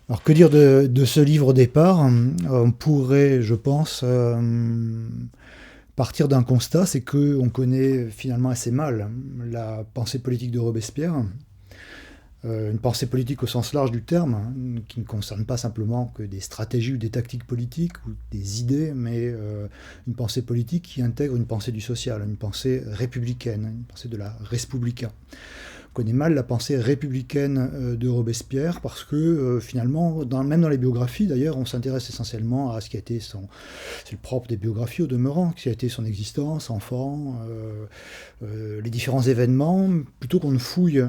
Alors que dire de ce livre au départ? On pourrait, je pense, partir d'un constat, c'est qu'on connaît finalement assez mal la pensée politique de Robespierre. Une pensée politique au sens large du terme, hein, qui ne concerne pas simplement que des stratégies ou des tactiques politiques ou des idées, mais une pensée politique qui intègre une pensée du social, une pensée républicaine, une pensée de la respublica. On connaît mal la pensée républicaine de Robespierre parce que finalement, même dans les biographies d'ailleurs, on s'intéresse essentiellement à ce qui a été c'est le propre des biographies au demeurant, ce qui a été son existence, enfant, les différents événements, plutôt qu'on ne fouille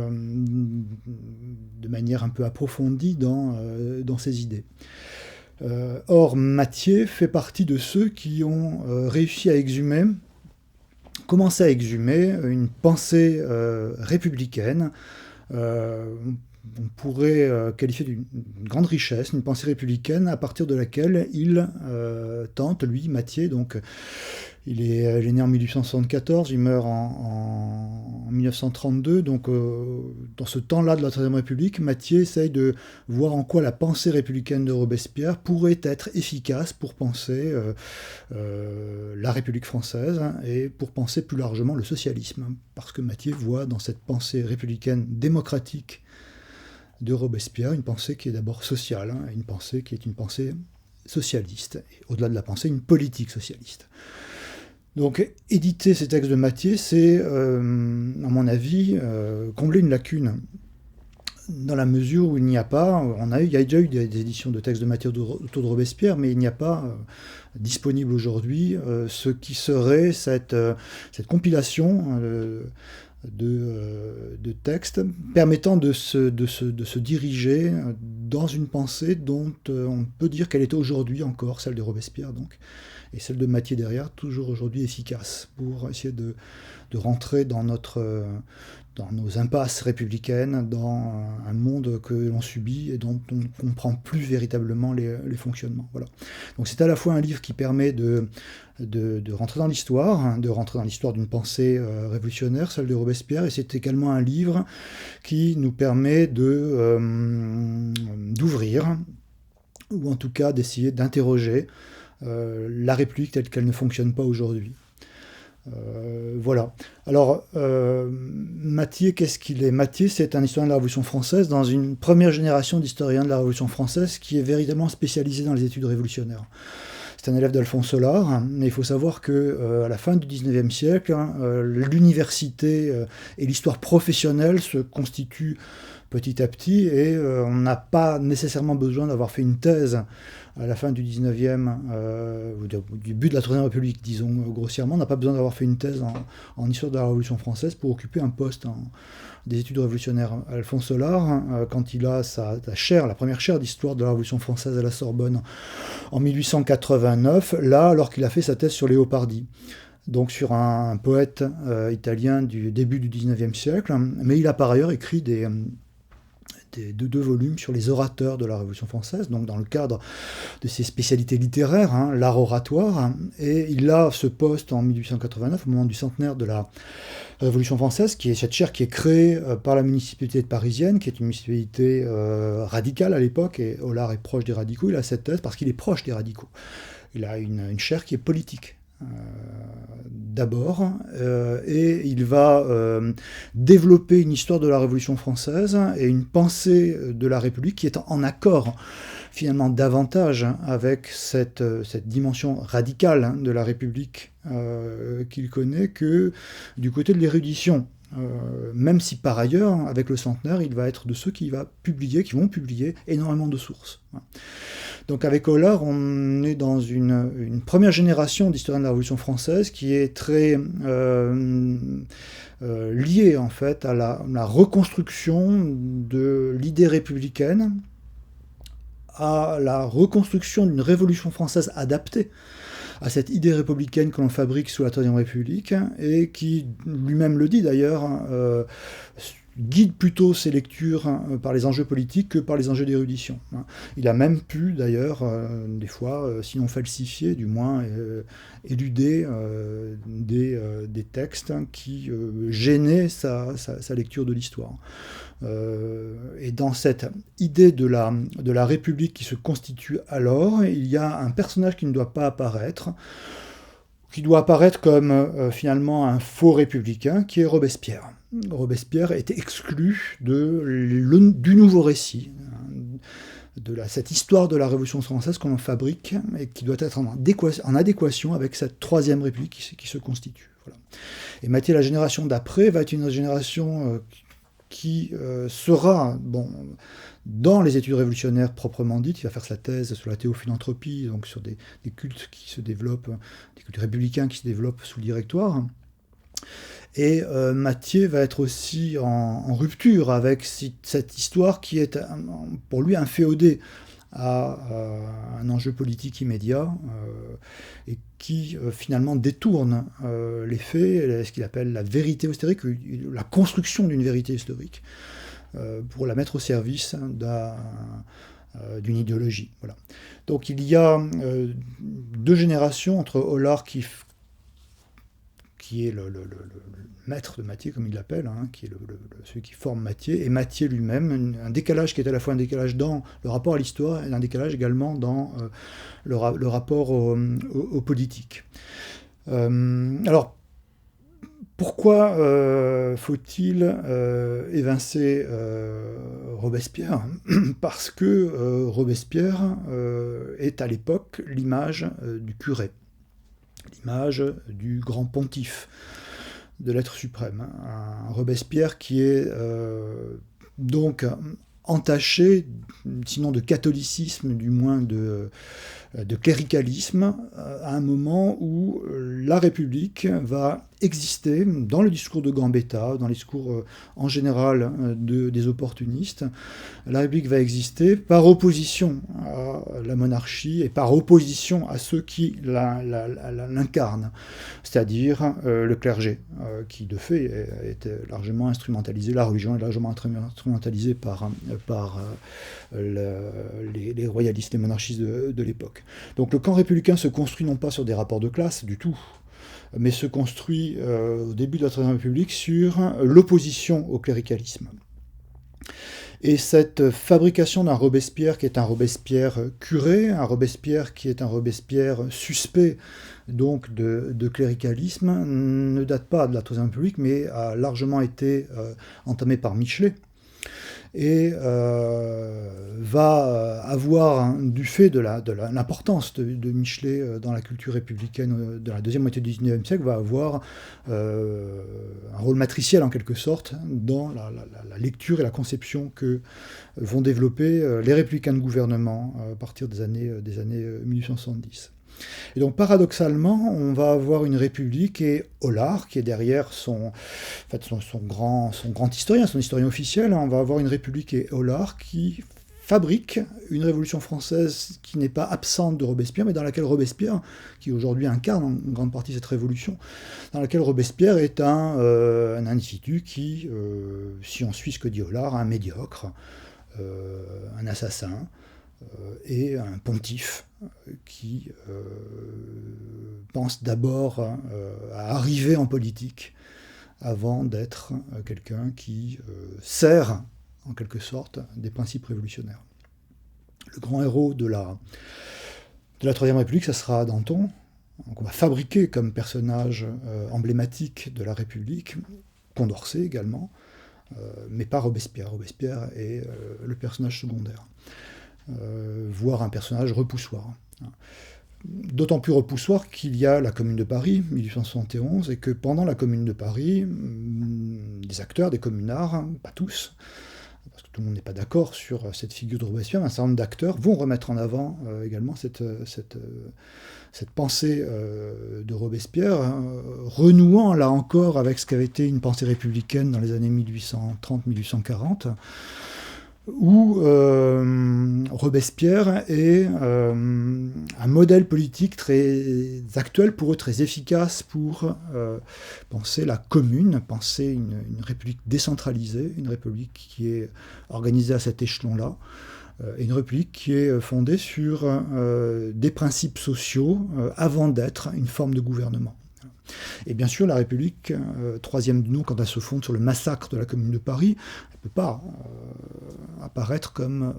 de manière un peu approfondie dans ses idées. Or, Mathieu fait partie de ceux qui ont réussi à exhumer, commencer à exhumer une pensée républicaine. On pourrait qualifier d'une grande richesse, une pensée républicaine à partir de laquelle il tente, lui, Mathieu, donc il est né en 1874, il meurt en 1932, donc dans ce temps-là de la Troisième République, Mathieu essaye de voir en quoi la pensée républicaine de Robespierre pourrait être efficace pour penser la République française et pour penser plus largement le socialisme, parce que Mathieu voit dans cette pensée républicaine démocratique de Robespierre une pensée qui est d'abord sociale, une pensée qui est une pensée socialiste, et au-delà de la pensée, une politique socialiste. Donc, éditer ces textes de Mathieu, c'est, à mon avis, combler une lacune, dans la mesure où il n'y a pas, il y a déjà eu des éditions de textes de Mathieu autour de Robespierre, mais il n'y a pas disponible aujourd'hui ce qui serait cette compilation de textes permettant de se diriger dans une pensée dont on peut dire qu'elle est aujourd'hui encore, celle de Robespierre donc, et celle de Mathieu derrière, toujours aujourd'hui efficace pour essayer de rentrer dans nos impasses républicaines, dans un monde que l'on subit et dont on ne comprend plus véritablement les fonctionnements. Voilà. Donc c'est à la fois un livre qui permet de rentrer dans l'histoire, de rentrer dans l'histoire d'une pensée révolutionnaire, celle de Robespierre, et c'est également un livre qui nous permet d'ouvrir, ou en tout cas d'essayer d'interroger la République telle qu'elle ne fonctionne pas aujourd'hui. Voilà. Alors, Mathieu, qu'est-ce qu'il est? Mathieu, c'est un historien de la Révolution française dans une première génération d'historiens de la Révolution française qui est véritablement spécialisé dans les études révolutionnaires. C'est un élève d'Alphonse Sollard, mais il faut savoir que à la fin du XIXe siècle, l'université et l'histoire professionnelle se constituent petit à petit et on n'a pas nécessairement besoin d'avoir fait une thèse à la fin du 19e, au début de la Troisième République, disons grossièrement, on n'a pas besoin d'avoir fait une thèse en histoire de la Révolution française pour occuper un poste des études révolutionnaires. Alphonse Sollard, quand il a la première chaire d'histoire de la Révolution française à la Sorbonne en 1889, là, alors qu'il a fait sa thèse sur Léopardi, donc sur un poète italien du début du 19e siècle, mais il a par ailleurs écrit deux volumes sur les orateurs de la Révolution française, donc dans le cadre de ses spécialités littéraires, l'art oratoire, et il a ce poste en 1889, au moment du centenaire de la Révolution française, qui est cette chaire qui est créée par la municipalité parisienne, qui est une municipalité radicale à l'époque, et Hollard est proche des radicaux, il a cette thèse parce qu'il est proche des radicaux. Il a une chaire qui est politique. D'abord, et il va développer une histoire de la Révolution française et une pensée de la République qui est en accord finalement davantage avec cette dimension radicale de la République qu'il connaît que du côté de l'érudition. Même si par ailleurs, avec le centenaire, il va être de ceux qui vont publier énormément de sources. Donc avec Hollard, on est dans une première génération d'historiens de la Révolution française qui est très liée en fait à la reconstruction de l'idée républicaine, à la reconstruction d'une Révolution française adaptée à cette idée républicaine que l'on fabrique sous la Troisième République, et qui lui-même le dit d'ailleurs, guide plutôt ses lectures par les enjeux politiques que par les enjeux d'érudition. Il a même pu, d'ailleurs, des fois, sinon falsifier, du moins éluder des textes qui gênaient sa lecture de l'histoire. Et dans cette idée de la République qui se constitue alors, il y a un personnage qui ne doit pas apparaître, qui doit apparaître comme finalement un faux républicain, qui est Robespierre. Robespierre était exclu du nouveau récit, cette histoire de la Révolution française qu'on fabrique et qui doit être en adéquation avec cette troisième République qui se constitue. Voilà. Et Mathieu, la génération d'après, va être une génération qui sera, dans les études révolutionnaires proprement dites, il va faire sa thèse sur la théophilanthropie, donc sur des cultes qui se développent, des cultes républicains qui se développent sous le Directoire. Et Mathieu va être aussi en rupture avec cette histoire qui est pour lui inféodée à un enjeu politique immédiat et qui finalement détourne les faits, ce qu'il appelle la vérité historique, la construction d'une vérité historique, pour la mettre au service d'une idéologie. Voilà. Donc il y a deux générations entre Hollard qui est le maître de Mathieu, comme il l'appelle, qui est celui qui forme Mathieu, et Mathieu lui-même, un décalage qui est à la fois un décalage dans le rapport à l'histoire et un décalage également dans le rapport aux politiques. Alors, pourquoi faut-il évincer Robespierre ? Parce que Robespierre est à l'époque l'image du curé, l'image du grand pontife, de l'être suprême. Un Robespierre qui est donc entaché, sinon de catholicisme, du moins de cléricalisme, à un moment où la République va exister dans le discours de Gambetta, dans les discours en général des opportunistes. La République va exister par opposition à la monarchie et par opposition à ceux qui l'incarnent, c'est-à-dire le clergé, qui de fait est largement instrumentalisé, la religion est largement instrumentalisée par les royalistes, les monarchistes de l'époque. Donc le camp républicain se construit non pas sur des rapports de classe du tout, mais se construit au début de la Troisième République sur l'opposition au cléricalisme. Et cette fabrication d'un Robespierre qui est un Robespierre curé, un Robespierre qui est un Robespierre suspect donc de cléricalisme, ne date pas de la Troisième République, mais a largement été entamée par Michelet, et va avoir, du fait de l'importance de Michelet dans la culture républicaine de la deuxième moitié du XIXe siècle, va avoir un rôle matriciel en quelque sorte dans la lecture et la conception que vont développer les républicains de gouvernement à partir des années 1870. Et donc paradoxalement, on va avoir une République et Hollard, qui est derrière son grand historien, son historien officiel, on va avoir une République et Hollard qui fabrique une révolution française qui n'est pas absente de Robespierre, mais dans laquelle Robespierre, qui aujourd'hui incarne en grande partie cette révolution, dans laquelle Robespierre est un individu qui, si on suit ce que dit Hollard, un médiocre, un assassin, et un pontife qui pense d'abord à arriver en politique avant d'être quelqu'un qui sert en quelque sorte des principes révolutionnaires. Le grand héros de la Troisième République, ça sera Danton. Donc on va fabriquer comme personnage emblématique de la République, Condorcet également, mais pas Robespierre. Robespierre est le personnage secondaire. Voire un personnage repoussoir. D'autant plus repoussoir qu'il y a la Commune de Paris, 1871, et que pendant la Commune de Paris, des acteurs, des communards, pas tous, parce que tout le monde n'est pas d'accord sur cette figure de Robespierre, mais un certain nombre d'acteurs vont remettre en avant également cette pensée de Robespierre, renouant là encore avec ce qu'avait été une pensée républicaine dans les années 1830-1840, où Robespierre est un modèle politique très actuel pour eux, très efficace pour penser la commune, penser une république décentralisée, une république qui est organisée à cet échelon-là, et une république qui est fondée sur des principes sociaux avant d'être une forme de gouvernement. Et bien sûr, la République, troisième du nom, quand elle se fonde sur le massacre de la Commune de Paris, elle ne peut pas apparaître comme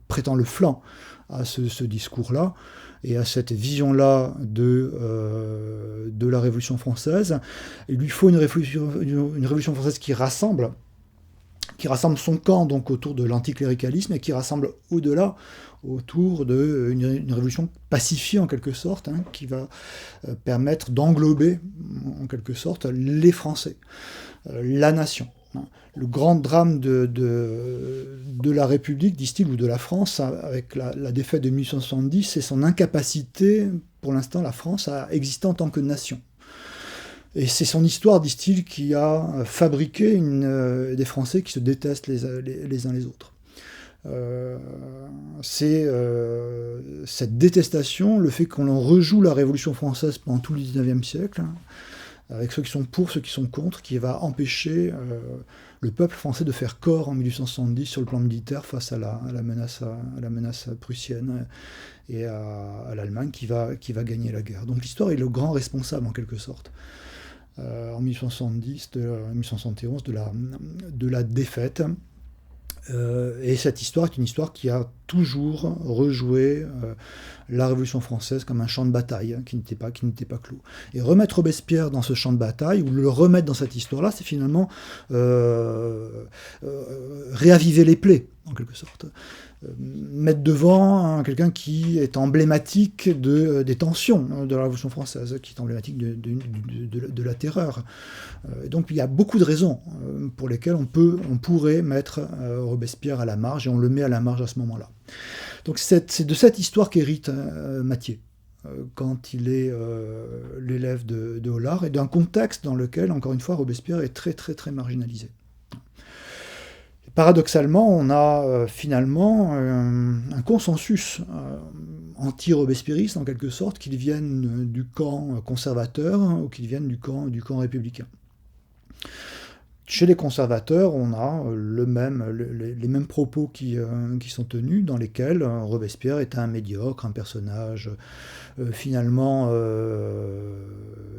prêtant le flanc à ce discours-là et à cette vision-là de la Révolution française. Il lui faut une révolution française qui rassemble son camp donc autour de l'anticléricalisme et qui rassemble au-delà autour d'une révolution pacifiée en quelque sorte, hein, qui va permettre d'englober en quelque sorte les Français, la nation. Hein. Le grand drame de la République, disent-ils, ou de la France, avec la défaite de 1870, c'est son incapacité, pour l'instant, la France, à exister en tant que nation. Et c'est son histoire, disent-ils, qui a fabriqué des Français qui se détestent les uns les autres. C'est cette détestation, le fait qu'on rejoue la Révolution française pendant tout le XIXe siècle, hein, avec ceux qui sont pour, ceux qui sont contre, qui va empêcher le peuple français de faire corps en 1870 sur le plan militaire face à la menace prussienne et à l'Allemagne qui va gagner la guerre. Donc l'histoire est le grand responsable en quelque sorte. En 1871 de la défaite. Et cette histoire est une histoire qui a toujours rejoué la Révolution française comme un champ de bataille qui n'était pas clos. Et remettre Robespierre dans ce champ de bataille, ou le remettre dans cette histoire-là, c'est finalement réaviver les plaies, en quelque sorte. Mettre devant quelqu'un qui est emblématique des tensions de la Révolution française, qui est emblématique de la terreur. Donc il y a beaucoup de raisons pour lesquelles on pourrait mettre Robespierre à la marge, et on le met à la marge à ce moment-là. Donc c'est de cette histoire qu'hérite Mathieu quand il est l'élève de Hollart, et d'un contexte dans lequel, encore une fois, Robespierre est très très très marginalisé. Paradoxalement, on a finalement un consensus anti-robespierriste, en quelque sorte, qu'ils viennent du camp conservateur ou qu'ils viennent du camp républicain. Chez les conservateurs, on a les mêmes propos qui sont tenus, dans lesquels Robespierre est un médiocre, un personnage finalement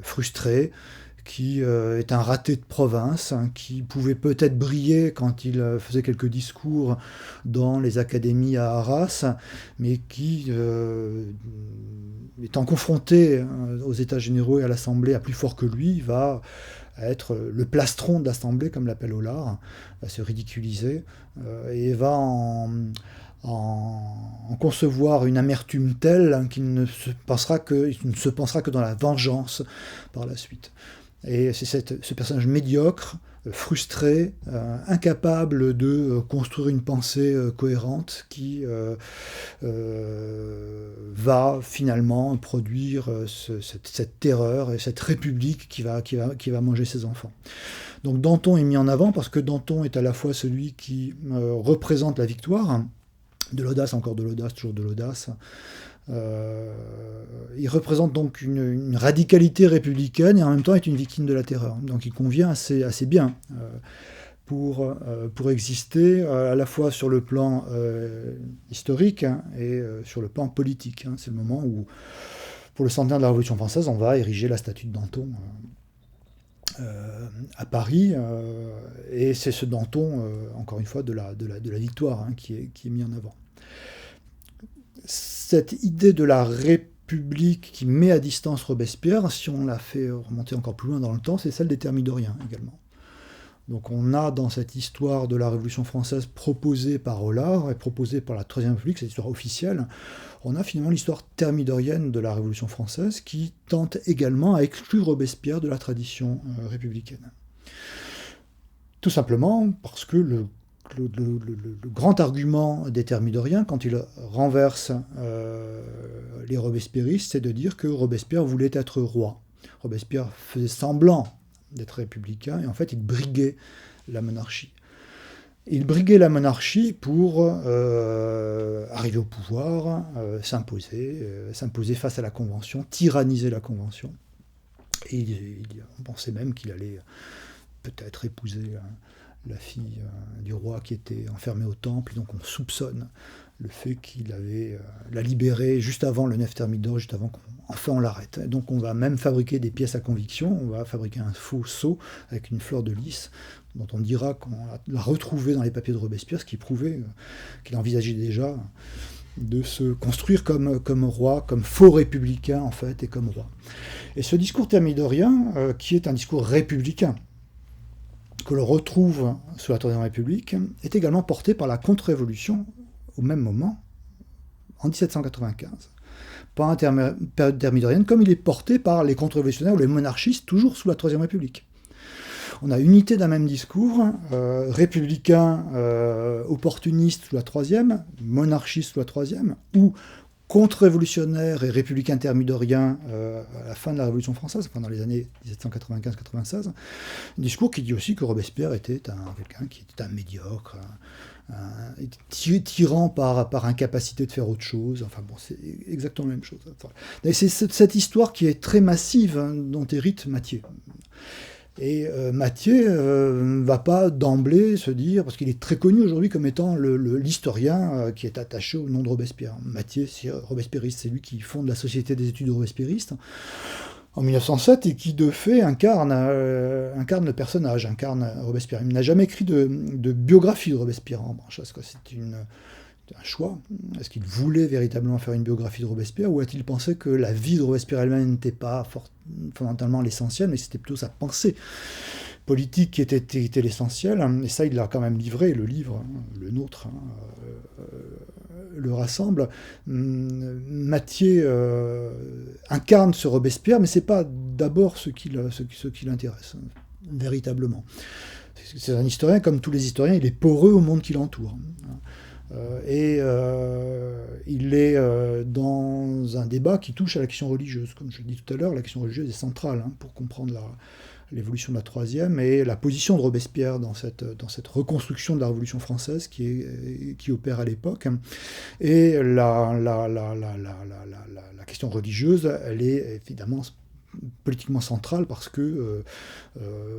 frustré, qui est un raté de province, hein, qui pouvait peut-être briller quand il faisait quelques discours dans les académies à Arras, mais qui, étant confronté aux États généraux et à l'Assemblée à plus fort que lui, va être le plastron de l'Assemblée, comme l'appelle Hollart, va se ridiculiser, et va en concevoir une amertume telle, hein, qu'il ne se pensera que dans la vengeance par la suite. Et c'est ce personnage médiocre, frustré, incapable de construire une pensée cohérente qui va finalement produire cette terreur et cette république qui va manger ses enfants. Donc Danton est mis en avant parce que Danton est à la fois celui qui représente la victoire, de l'audace, encore de l'audace, toujours de l'audace. Il représente donc une radicalité républicaine et en même temps est une victime de la terreur. Donc il convient assez bien pour exister à la fois sur le plan historique, hein, et sur le plan politique. Hein. C'est le moment où, pour le centenaire de la Révolution française, on va ériger la statue de Danton à Paris, et c'est ce Danton, encore une fois, de la victoire, hein, qui est mis en avant. Cette idée de la République qui met à distance Robespierre, si on la fait remonter encore plus loin dans le temps, c'est celle des Thermidoriens également. Donc on a dans cette histoire de la Révolution française proposée par Hollart et proposée par la Troisième République, cette histoire officielle, on a finalement l'histoire thermidorienne de la Révolution française qui tente également à exclure Robespierre de la tradition républicaine. Tout simplement parce que le grand argument des Thermidoriens, quand ils renversent les robespierristes, c'est de dire que Robespierre voulait être roi. Robespierre faisait semblant d'être républicain, et en fait il briguait la monarchie. Il briguait la monarchie pour arriver au pouvoir, s'imposer face à la Convention, tyranniser la Convention. Et on pensait même qu'il allait peut-être épouser la fille du roi qui était enfermée au temple. Donc on soupçonne le fait qu'il avait la libérée juste avant le 9 Thermidor, juste avant qu'enfin on l'arrête. Donc on va même fabriquer des pièces à conviction, on va fabriquer un faux sceau avec une fleur de lys, dont on dira qu'on l'a retrouvé dans les papiers de Robespierre, ce qui prouvait qu'il envisageait déjà de se construire comme roi, comme faux républicain en fait, et comme roi. Et ce discours thermidorien, qui est un discours républicain, que l'on retrouve sous la Troisième République, est également porté par la contre-révolution au même moment, en 1795. Pas un période thermidorienne, comme il est porté par les contre-révolutionnaires ou les monarchistes, toujours sous la Troisième République. On a unité d'un même discours, républicain, opportuniste sous la Troisième, monarchiste sous la Troisième, ou contre-révolutionnaire et républicain thermidorien à la fin de la Révolution française, pendant les années 1795-96, un discours qui dit aussi que Robespierre était quelqu'un qui était un médiocre, tyran par incapacité de faire autre chose. Enfin bon, c'est exactement la même chose. Et c'est cette histoire qui est très massive, dont hérite Mathieu. Et Mathieu ne va pas d'emblée se dire, parce qu'il est très connu aujourd'hui comme étant l'historien qui est attaché au nom de Robespierre. Mathieu, c'est robespierriste, c'est lui qui fonde la Société des études robespierristes en 1907 et qui de fait incarne le personnage, incarne Robespierre. Il n'a jamais écrit de biographie de Robespierre en revanche, parce que c'est un choix. Est-ce qu'il voulait véritablement faire une biographie de Robespierre, ou a-t-il pensé que la vie de Robespierre elle-même n'était pas fondamentalement l'essentiel, mais c'était plutôt sa pensée politique qui était l'essentiel? Et ça, il l'a quand même livré, le livre, le nôtre, le rassemble. Mathieu incarne ce Robespierre, mais c'est pas d'abord ce qui l'intéresse, véritablement. C'est un historien, comme tous les historiens, il est poreux au monde qui l'entoure. Il est dans un débat qui touche à la question religieuse. Comme je l'ai dit tout à l'heure, la question religieuse est centrale pour comprendre l'évolution de la Troisième et la position de Robespierre dans cette reconstruction de la Révolution française qui opère à l'époque. Et la question religieuse, elle est évidemment politiquement centrale parce que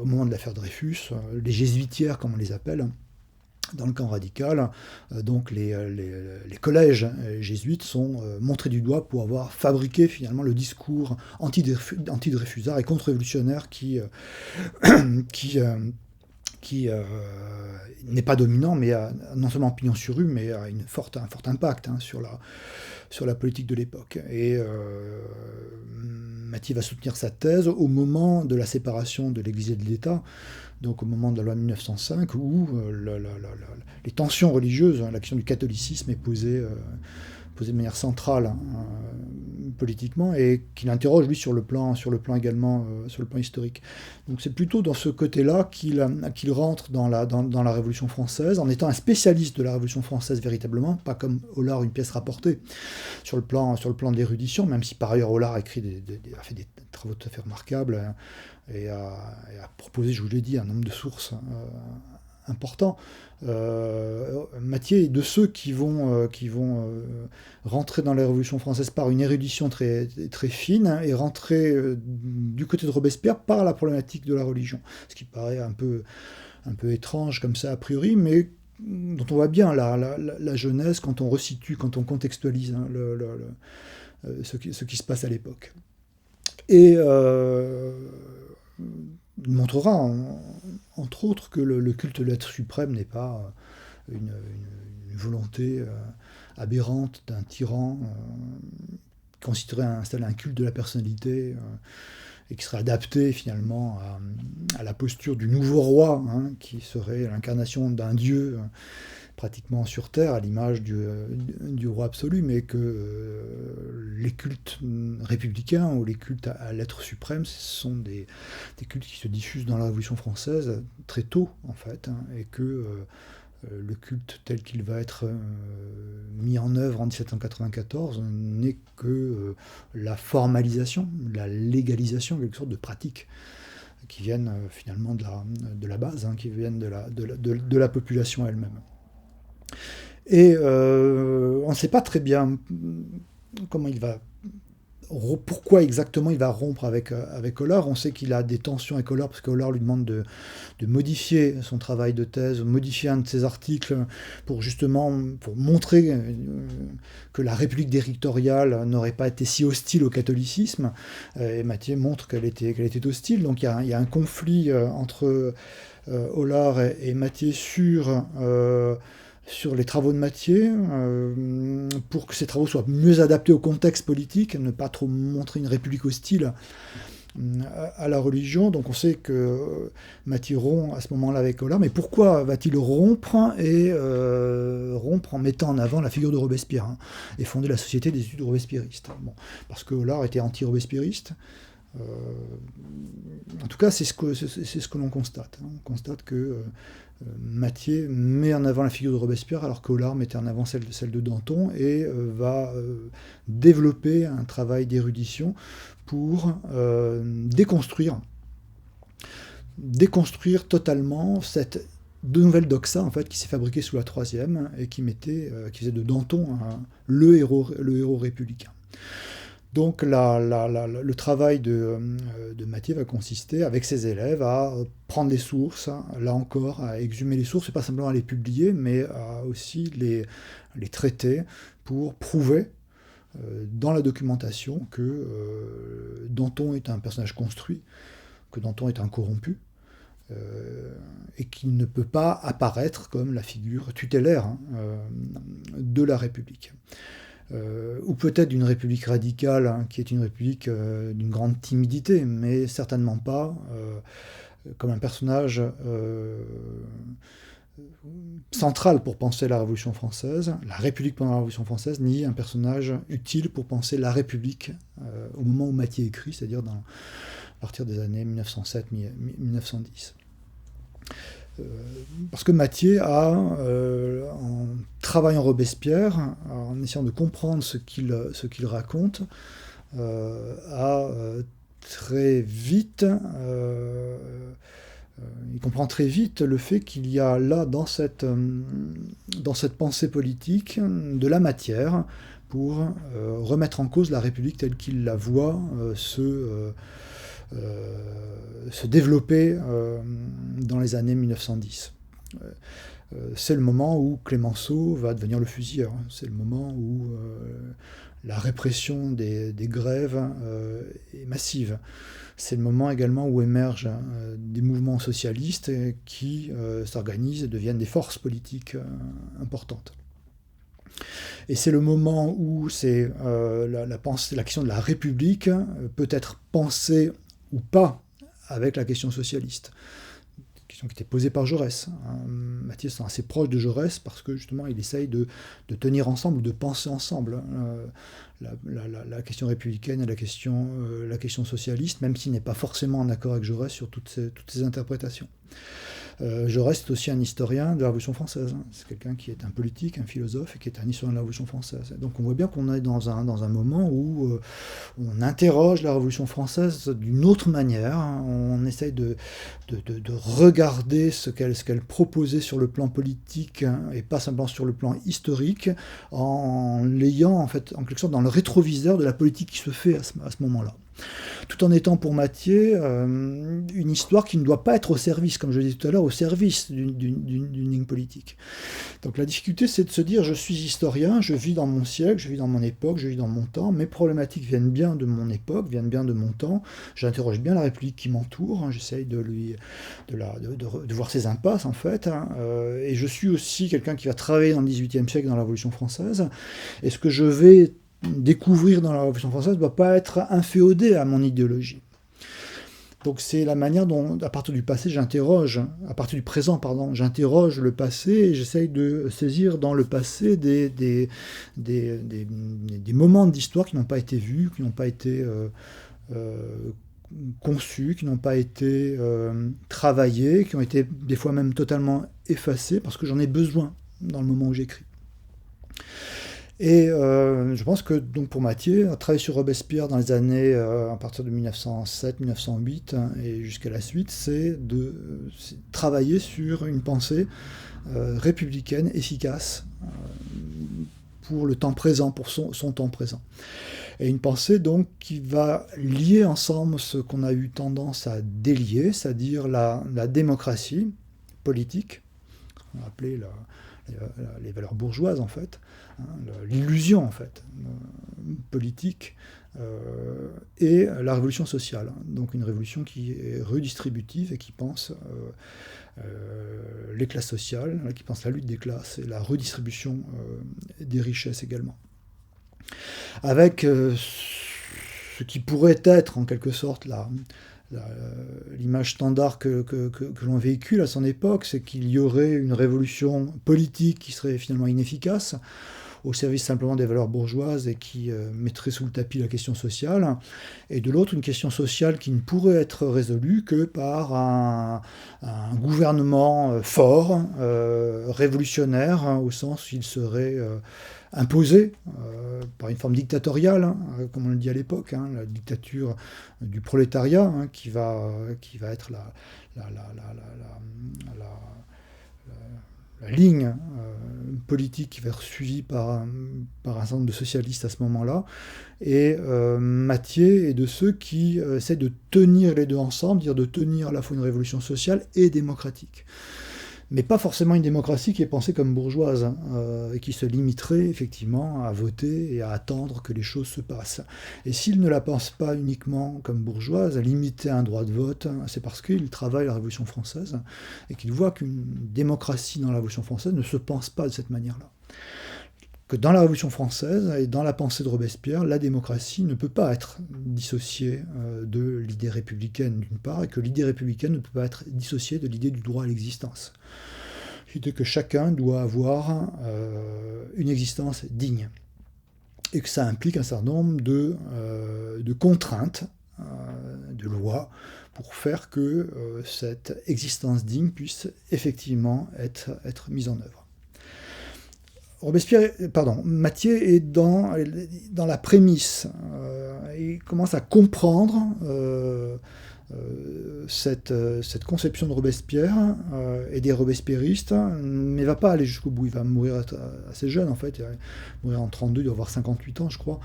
au moment de l'affaire Dreyfus, les jésuitières, comme on les appelle, dans le camp radical, donc les collèges jésuites sont montrés du doigt pour avoir fabriqué finalement le discours anti-dreyfusard et contre-révolutionnaire qui n'est pas dominant, mais a non seulement pignon sur rue, mais a un fort impact sur la politique de l'époque. Et Mathieu va soutenir sa thèse au moment de la séparation de l'Église et de l'État, donc au moment de la loi 1905, où les tensions religieuses, la question du catholicisme est posée de manière centrale politiquement, et qu'il interroge lui sur le plan également, sur le plan historique. Donc c'est plutôt dans ce côté-là qu'il rentre dans la Révolution française, en étant un spécialiste de la Révolution française véritablement, pas comme Hollart, une pièce rapportée sur le plan de l'érudition, même si par ailleurs Hollart a fait des travaux tout à fait remarquables, et a proposé, je vous l'ai dit, un nombre de sources important. Mathieu est de ceux qui vont rentrer dans la Révolution française par une érudition très, très fine et rentrer du côté de Robespierre par la problématique de la religion. Ce qui paraît un peu étrange comme ça a priori, mais dont on voit bien la genèse quand on resitue, quand on contextualise ce qui se passe à l'époque. Et il montrera, entre autres, que le culte de l'être suprême n'est pas une volonté aberrante d'un tyran qui consisterait à installer un culte de la personnalité et qui serait adapté finalement à la posture du nouveau roi, qui serait l'incarnation d'un dieu pratiquement sur Terre, à l'image du roi absolu, mais que les cultes républicains ou les cultes à l'être suprême, ce sont des cultes qui se diffusent dans la Révolution française très tôt, en fait, et que le culte tel qu'il va être mis en œuvre en 1794 n'est que la formalisation, la légalisation, quelque sorte de pratique qui viennent finalement de la base, qui viennent de la population elle-même. Et on ne sait pas très bien comment pourquoi exactement il va rompre avec Hollard. On sait qu'il a des tensions avec Hollard parce que Hollard lui demande de modifier son travail de thèse, modifier un de ses articles pour montrer que la République territoriale n'aurait pas été si hostile au catholicisme. Et Mathieu montre qu'elle était hostile. Donc il y a un conflit entre Hollard et Mathieu sur les travaux de Mathieu, pour que ces travaux soient mieux adaptés au contexte politique, ne pas trop montrer une république hostile à la religion. Donc on sait que Mathieu rompt à ce moment-là avec Hollard, mais pourquoi va-t-il rompre en mettant en avant la figure de Robespierre et fonder la Société des études robespierristes? Parce que Hollard était anti-robespierriste. En tout cas, c'est ce que l'on constate. On constate que Mathieu met en avant la figure de Robespierre alors que Hollard mettait en avant celle de Danton et va développer un travail d'érudition pour déconstruire totalement cette nouvelle doxa en fait, qui s'est fabriquée sous la Troisième et qui faisait de Danton le héros républicain. Donc le travail de Mathieu va consister, avec ses élèves, à prendre les sources, là encore, à exhumer les sources, et pas simplement à les publier, mais à aussi les traiter pour prouver dans la documentation que Danton est un personnage construit, que Danton est un corrompu, et qu'il ne peut pas apparaître comme la figure tutélaire de la République. Ou peut-être d'une république radicale, qui est une république d'une grande timidité, mais certainement pas comme un personnage central pour penser la Révolution française, la République pendant la Révolution française, ni un personnage utile pour penser la République au moment où Mathieu écrit, c'est-à-dire à partir des années 1907-1910. Parce que Mathieu a, en travaillant Robespierre, en essayant de comprendre ce qu'il raconte, a très vite, il comprend très vite le fait qu'il y a là, dans cette pensée politique, de la matière pour remettre en cause la République telle qu'il la voit se développer dans les années 1910. C'est le moment où Clémenceau va devenir le fusilleur. C'est le moment où la répression des grèves est massive. C'est le moment également où émergent des mouvements socialistes qui s'organisent et deviennent des forces politiques importantes. Et c'est le moment où la question de la République peut être pensée ou pas avec la question socialiste. Une question qui était posée par Jaurès. Mathieu est assez proche de Jaurès parce que justement il essaye de tenir ensemble, de penser ensemble la question républicaine et la question socialiste, même s'il n'est pas forcément en accord avec Jaurès sur toutes ces interprétations. Jaurès est aussi un historien de la Révolution française. C'est quelqu'un qui est un politique, un philosophe, et qui est un historien de la Révolution française. Donc on voit bien qu'on est dans un moment où on interroge la Révolution française d'une autre manière. On essaye de regarder ce qu'elle proposait sur le plan politique, et pas simplement sur le plan historique, en l'ayant en quelque sorte dans le rétroviseur de la politique qui se fait à ce moment-là. Tout en étant pour Mathieu une histoire qui ne doit pas être au service, comme je le disais tout à l'heure, au service d'une ligne politique. Donc la difficulté, c'est de se dire, je suis historien, je vis dans mon siècle, je vis dans mon époque, je vis dans mon temps, mes problématiques viennent bien de mon époque, viennent bien de mon temps, j'interroge bien la République qui m'entoure, j'essaye de voir ses impasses en fait, et je suis aussi quelqu'un qui va travailler dans le XVIIIe siècle dans la Révolution française, et ce que je vais découvrir dans la Révolution française ne doit pas être inféodé à mon idéologie. Donc c'est la manière dont, à partir du passé, à partir du présent, j'interroge le passé et j'essaye de saisir dans le passé des moments d'histoire qui n'ont pas été vus, qui n'ont pas été conçus, qui n'ont pas été travaillés, qui ont été des fois même totalement effacés, parce que j'en ai besoin dans le moment où j'écris. Et je pense que donc pour Mathieu, travailler sur Robespierre dans les années à partir de 1907-1908 et jusqu'à la suite, c'est travailler sur une pensée républicaine efficace pour le temps présent, pour son temps présent. Et une pensée donc qui va lier ensemble ce qu'on a eu tendance à délier, c'est-à-dire la démocratie politique, ce qu'on a appelé les valeurs bourgeoises en fait, hein, l'illusion en fait, politique, et la révolution sociale. Hein. Donc une révolution qui est redistributive et qui pense les classes sociales, qui pense la lutte des classes et la redistribution des richesses également. Avec ce qui pourrait être en quelque sorte l'image standard que l'on véhicule à son époque, c'est qu'il y aurait une révolution politique qui serait finalement inefficace, au service simplement des valeurs bourgeoises et qui mettrait sous le tapis la question sociale, et de l'autre une question sociale qui ne pourrait être résolue que par un gouvernement fort, révolutionnaire, hein, au sens où il serait imposé par une forme dictatoriale, hein, comme on le dit à l'époque, hein, la dictature du prolétariat, hein, qui va être la ligne politique qui va être suivie par un certain nombre de socialistes à ce moment-là. Et Mathieu est de ceux qui essaient de tenir les deux ensemble, dire de tenir à la fois une révolution sociale et démocratique. Mais pas forcément une démocratie qui est pensée comme bourgeoise, hein, et qui se limiterait effectivement à voter et à attendre que les choses se passent. Et s'il ne la pense pas uniquement comme bourgeoise, à limiter un droit de vote, c'est parce qu'il travaille la Révolution française et qu'il voit qu'une démocratie dans la Révolution française ne se pense pas de cette manière-là. Que dans la Révolution française et dans la pensée de Robespierre, la démocratie ne peut pas être dissociée de l'idée républicaine d'une part, et que l'idée républicaine ne peut pas être dissociée de l'idée du droit à l'existence. L'idée que chacun doit avoir une existence digne, et que ça implique un certain nombre de contraintes, de lois, pour faire que cette existence digne puisse effectivement être mise en œuvre. Mathieu est dans la prémisse. Il commence à comprendre cette conception de Robespierre et des robespierristes, mais il ne va pas aller jusqu'au bout. Il va mourir assez jeune, en fait. Il va mourir en 1932, il doit avoir 58 ans, je crois.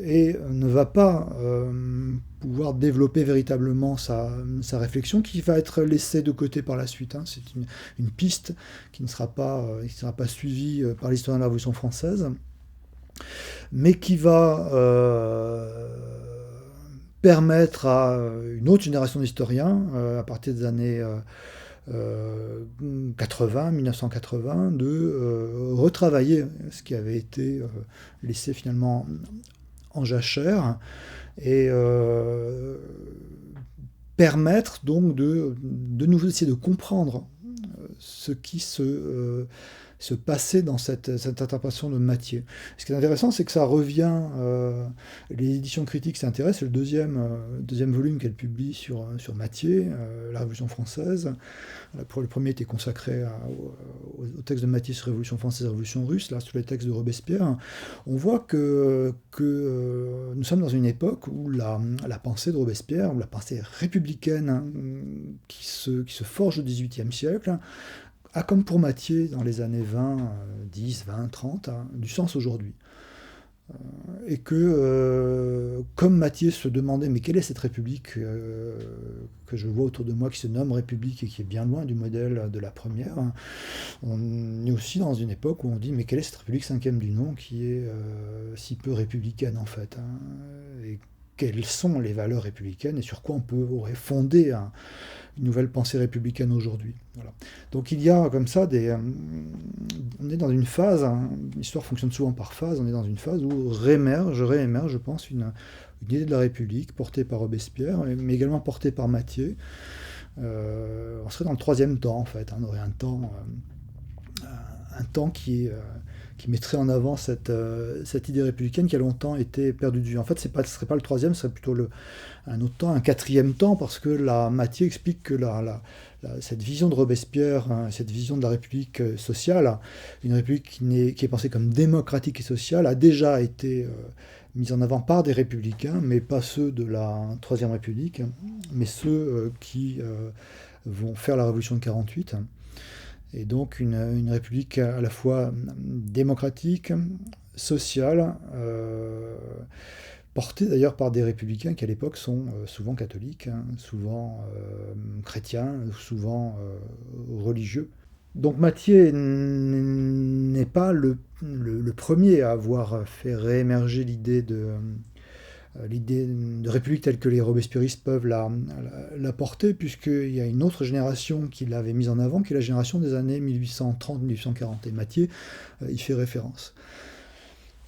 Et ne va pas pouvoir développer véritablement sa réflexion, qui va être laissée de côté par la suite. Hein. C'est une piste qui ne sera pas suivie par l'historien de la Révolution française, mais qui va permettre à une autre génération d'historiens, à partir des années 1980, de retravailler ce qui avait été laissé finalement en jachère, et permettre donc de nouveau essayer de comprendre ce qui se passait dans cette interprétation de Mathieu. Ce qui est intéressant, c'est que ça revient, les éditions critiques s'intéressent, c'est le deuxième volume qu'elle publie sur Mathieu, la Révolution française. Le premier était consacré au texte de Mathieu sur Révolution française et Révolution russe, là sur les textes de Robespierre. On voit que nous sommes dans une époque où la pensée de Robespierre, ou la pensée républicaine, hein, qui se forge au XVIIIe siècle, a, comme pour Mathieu dans les années 10, 20, 30, hein, du sens aujourd'hui. Et que, comme Mathieu se demandait, mais quelle est cette République que je vois autour de moi, qui se nomme République et qui est bien loin du modèle de la première, hein, on est aussi dans une époque où on dit, mais quelle est cette République cinquième du nom qui est si peu républicaine en fait, hein, et quelles sont les valeurs républicaines et sur quoi on aurait fondé une nouvelle pensée républicaine aujourd'hui. Voilà. Donc il y a comme ça on est dans une phase, hein, l'histoire fonctionne souvent par phase, on est dans une phase où réémerge, je pense, une idée de la République portée par Robespierre, mais également portée par Mathieu. On serait dans le troisième temps, en fait. Hein, on aurait un temps qui est qui mettrait en avant cette idée républicaine qui a longtemps été perdue de vue. En fait, ce ne serait pas le troisième, ce serait plutôt un autre temps, un quatrième temps, parce que Mathieu explique que cette vision de Robespierre, cette vision de la République sociale, une République qui est pensée comme démocratique et sociale, a déjà été mise en avant par des républicains, mais pas ceux de la Troisième République, mais ceux qui vont faire la Révolution de 48. Et donc une République à la fois démocratique, sociale, portée d'ailleurs par des républicains qui à l'époque sont souvent catholiques, souvent chrétiens, souvent religieux. Donc Mathieu n'est pas le premier à avoir fait réémerger l'idée de république telle que les robespierristes peuvent la porter, puisqu'il y a une autre génération qui l'avait mise en avant, qui est la génération des années 1830-1840. Et Mathieu y fait référence.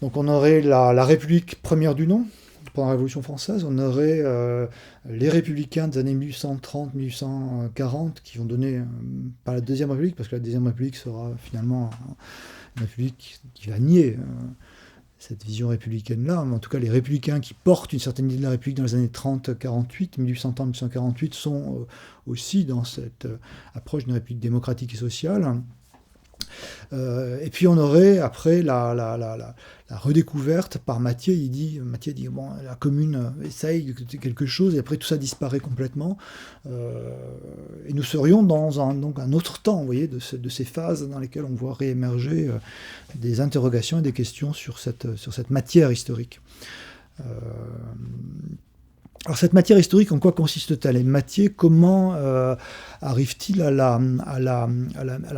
Donc on aurait la République première du nom, pendant la Révolution française, on aurait les républicains des années 1830-1840 qui vont donner, pas la Deuxième République, parce que la Deuxième République sera finalement une République qui va nier cette vision républicaine-là, mais en tout cas les républicains qui portent une certaine idée de la République dans les années 30-48, 1830-1848, sont aussi dans cette approche d'une République démocratique et sociale. Et puis on aurait après la redécouverte par Mathieu. Mathieu dit bon, la commune essaye quelque chose et après tout ça disparaît complètement. Et nous serions dans un autre temps, vous voyez, de ces phases dans lesquelles on voit réémerger des interrogations et des questions sur cette matière historique. Alors cette matière historique, en quoi consiste-t-elle? Et Mathieu, comment arrive-t-il à la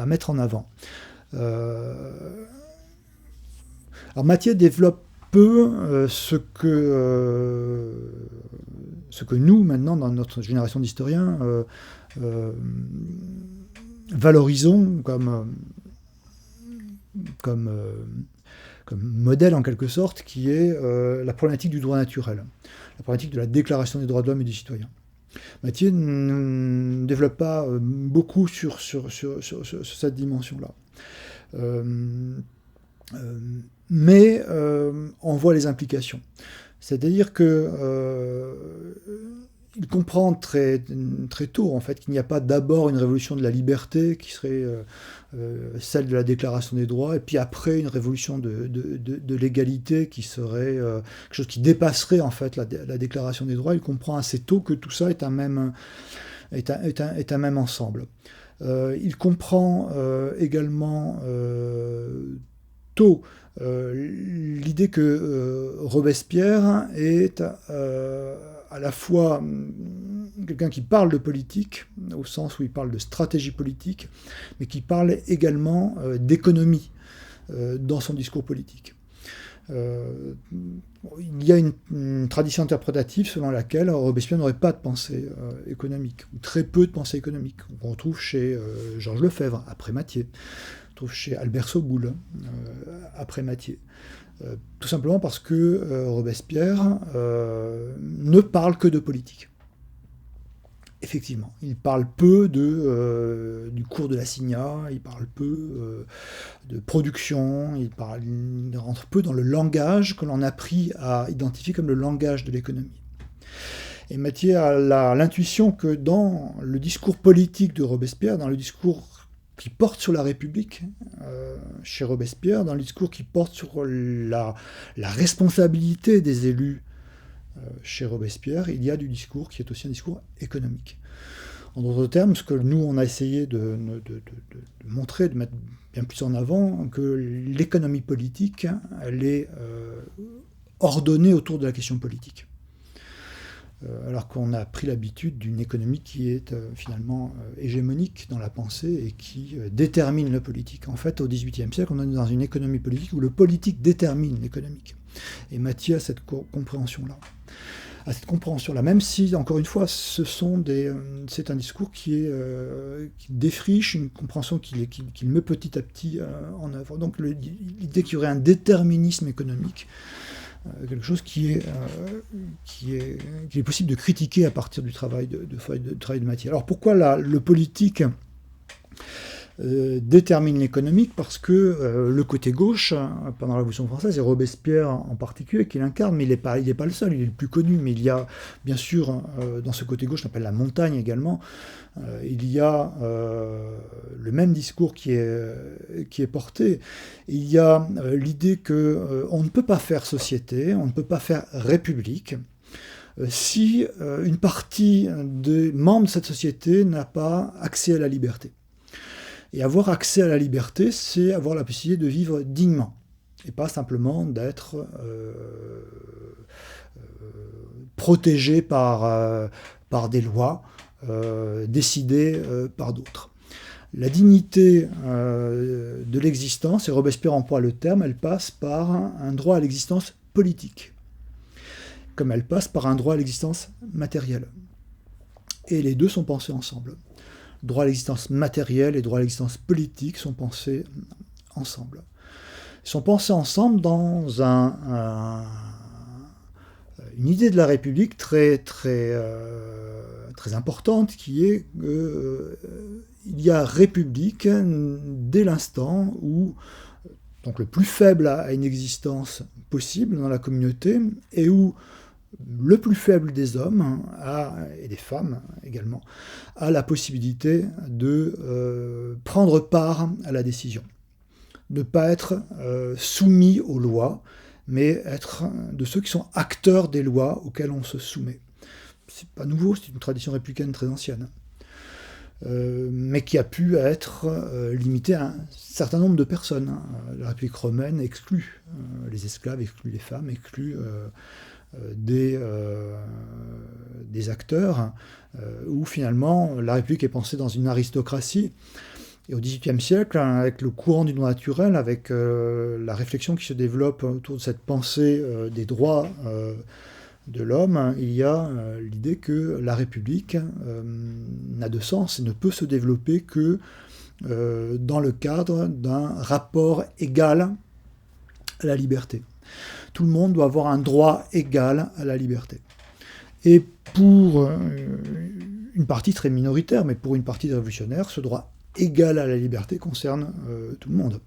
mettre en avant? Alors Mathieu développe peu ce que nous, maintenant, dans notre génération d'historiens, valorisons comme modèle, en quelque sorte, qui est la problématique du droit naturel, la problématique de la déclaration des droits de l'homme et du citoyen. Mathieu ne développe pas beaucoup sur cette dimension-là. Mais on voit les implications. C'est-à-dire que il comprend très tôt, en fait, qu'il n'y a pas d'abord une révolution de la liberté qui serait celle de la déclaration des droits, et puis après une révolution de l'égalité qui serait quelque chose qui dépasserait en fait la déclaration des droits. Il comprend assez tôt que tout ça est un même ensemble. Il comprend également tôt l'idée que Robespierre est à la fois quelqu'un qui parle de politique, au sens où il parle de stratégie politique, mais qui parle également d'économie dans son discours politique. Il y a une tradition interprétative selon laquelle Robespierre n'aurait pas de pensée économique, ou très peu de pensée économique. On retrouve chez Georges Lefebvre, après Mathieu. On retrouve chez Albert Soboul, après Mathieu. Tout simplement parce que Robespierre ne parle que de politique. Effectivement, il parle peu du cours de l'assignat, il parle peu de production, il rentre peu dans le langage que l'on a appris à identifier comme le langage de l'économie. Et Mathieu a l'intuition que dans le discours politique de Robespierre, dans le discours qui porte sur la République chez Robespierre, dans le discours qui porte sur la responsabilité des élus chez Robespierre, il y a du discours qui est aussi un discours économique. En d'autres termes, ce que nous, on a essayé de montrer, de mettre bien plus en avant, que l'économie politique, elle est ordonnée autour de la question politique. Alors qu'on a pris l'habitude d'une économie qui est finalement hégémonique dans la pensée et qui détermine le politique. En fait, au XVIIIe siècle, on est dans une économie politique où le politique détermine l'économique. Et Mathieu a cette compréhension-là. À cette compréhension-là, même si, encore une fois, c'est un discours qui défriche une compréhension qu'il met petit à petit en œuvre. Donc l'idée qu'il y aurait un déterminisme économique, quelque chose qui est possible de critiquer à partir du travail de Mathieu. Alors pourquoi le politique détermine l'économique parce que le côté gauche, pendant la Révolution française, et Robespierre en particulier, qui l'incarne, mais il n'est pas le seul, il est le plus connu, mais il y a bien sûr dans ce côté gauche, on appelle la montagne également, il y a le même discours qui est porté. Il y a l'idée qu'on ne peut pas faire société, on ne peut pas faire république, si une partie des membres de cette société n'a pas accès à la liberté. Et avoir accès à la liberté, c'est avoir la possibilité de vivre dignement, et pas simplement d'être protégé par des lois décidées par d'autres. La dignité de l'existence, et Robespierre emploie le terme, elle passe par un droit à l'existence politique, comme elle passe par un droit à l'existence matérielle. Et les deux sont pensés ensemble. Droit à l'existence matérielle et droit à l'existence politique sont pensés ensemble. Ils sont pensés ensemble dans une idée de la République très importante, qui est qu'il y a République dès l'instant où donc le plus faible a une existence possible dans la communauté, et où le plus faible des hommes, et des femmes également, a la possibilité de prendre part à la décision. Ne pas être soumis aux lois, mais être de ceux qui sont acteurs des lois auxquelles on se soumet. C'est pas nouveau, c'est une tradition républicaine très ancienne, mais qui a pu être limitée à un certain nombre de personnes. La République romaine exclut les esclaves, exclut les femmes, exclut des acteurs, où finalement la République est pensée dans une aristocratie. Et au XVIIIe siècle, avec le courant du droit naturel, avec la réflexion qui se développe autour de cette pensée des droits de l'homme, il y a l'idée que la République n'a de sens et ne peut se développer que dans le cadre d'un rapport égal à la liberté. Tout le monde doit avoir un droit égal à la liberté. Et pour une partie très minoritaire, mais pour une partie des révolutionnaires, ce droit égal à la liberté concerne tout le monde.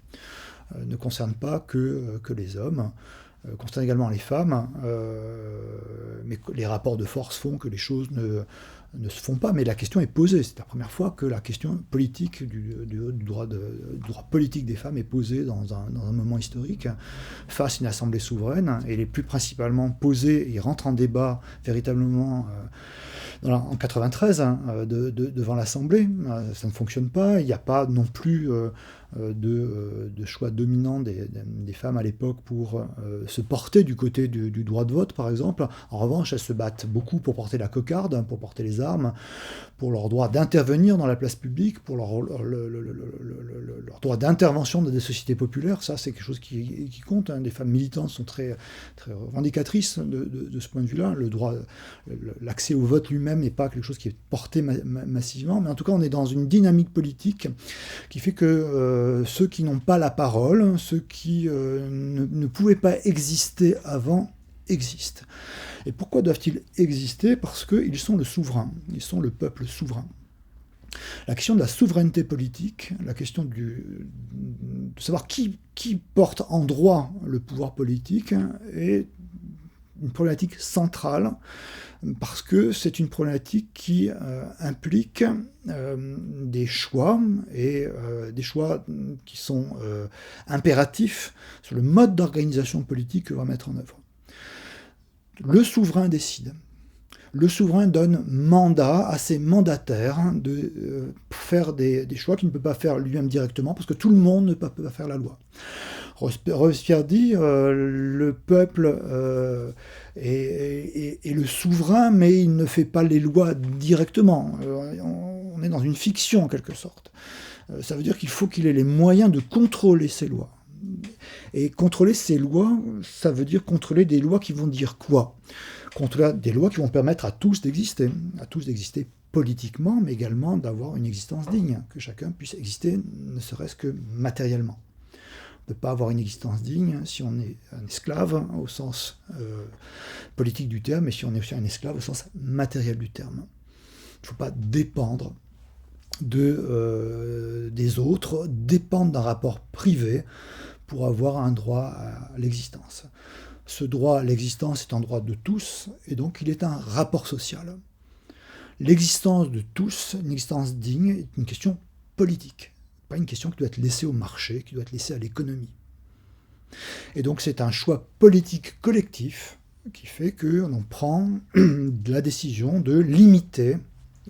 Ne concerne pas que les hommes, concerne également les femmes, mais les rapports de force font que les choses ne se font pas, mais la question est posée. C'est la première fois que la question politique du droit politique des femmes est posée dans un moment historique face à une assemblée souveraine, et elle est plus principalement posée et rentre en débat véritablement en 93 devant l'Assemblée. Ça ne fonctionne pas, il n'y a pas non plus de choix dominant des femmes à l'époque pour se porter du côté du droit de vote, par exemple. En revanche, elles se battent beaucoup pour porter la cocarde, pour porter les armes, pour leur droit d'intervenir dans la place publique, pour leur droit d'intervention dans des sociétés populaires. Ça, c'est quelque chose qui compte. Des femmes militantes sont très revendicatrices de ce point de vue-là. L'accès au vote lui-même n'est pas quelque chose qui est porté massivement, mais en tout cas, on est dans une dynamique politique qui fait que ceux qui n'ont pas la parole, ceux qui ne pouvaient pas exister avant, existent. Et pourquoi doivent-ils exister? Parce qu'ils sont le souverain, ils sont le peuple souverain. La question de la souveraineté politique, la question de savoir qui porte en droit le pouvoir politique est une problématique centrale, parce que c'est une problématique qui implique des choix, et des choix qui sont impératifs sur le mode d'organisation politique que l'on va mettre en œuvre. Le souverain décide. Le souverain donne mandat à ses mandataires de faire des choix qu'il ne peut pas faire lui-même directement, parce que tout le monde ne peut pas faire la loi. Robespierre dit le peuple est le souverain, mais il ne fait pas les lois directement. On est dans une fiction en quelque sorte. Ça veut dire qu'il faut qu'il ait les moyens de contrôler ces lois. Et contrôler ces lois, ça veut dire contrôler des lois qui vont dire quoi? Contrôler des lois qui vont permettre à tous d'exister politiquement, mais également d'avoir une existence digne, que chacun puisse exister, ne serait-ce que matériellement. On ne peut pas avoir une existence digne si on est un esclave au sens politique du terme, et si on est aussi un esclave au sens matériel du terme. Il ne faut pas dépendre des autres, dépendent d'un rapport privé pour avoir un droit à l'existence. Ce droit à l'existence est un droit de tous, et donc il est un rapport social. L'existence de tous, une existence digne, est une question politique, pas une question qui doit être laissée au marché, qui doit être laissée à l'économie. Et donc c'est un choix politique collectif qui fait qu'on prend la décision de limiter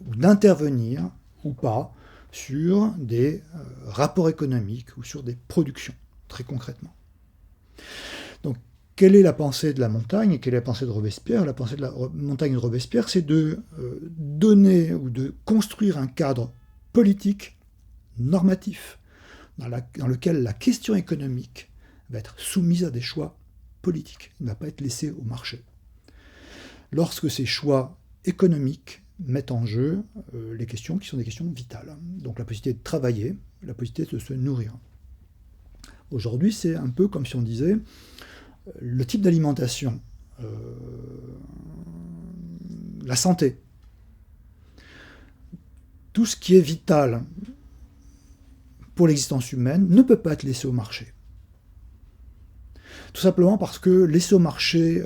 ou d'intervenir ou pas sur des rapports économiques ou sur des productions, très concrètement. Donc, quelle est la pensée de la montagne et quelle est la pensée de Robespierre? La pensée de la montagne de Robespierre, c'est de donner ou de construire un cadre politique, normatif, dans lequel la question économique va être soumise à des choix politiques, il ne va pas être laissée au marché. Lorsque ces choix économiques mettent en jeu les questions qui sont des questions vitales. Donc la possibilité de travailler, la possibilité de se nourrir. Aujourd'hui, c'est un peu comme si on disait le type d'alimentation, la santé, tout ce qui est vital pour l'existence humaine ne peut pas être laissé au marché. Tout simplement parce que laisser au marché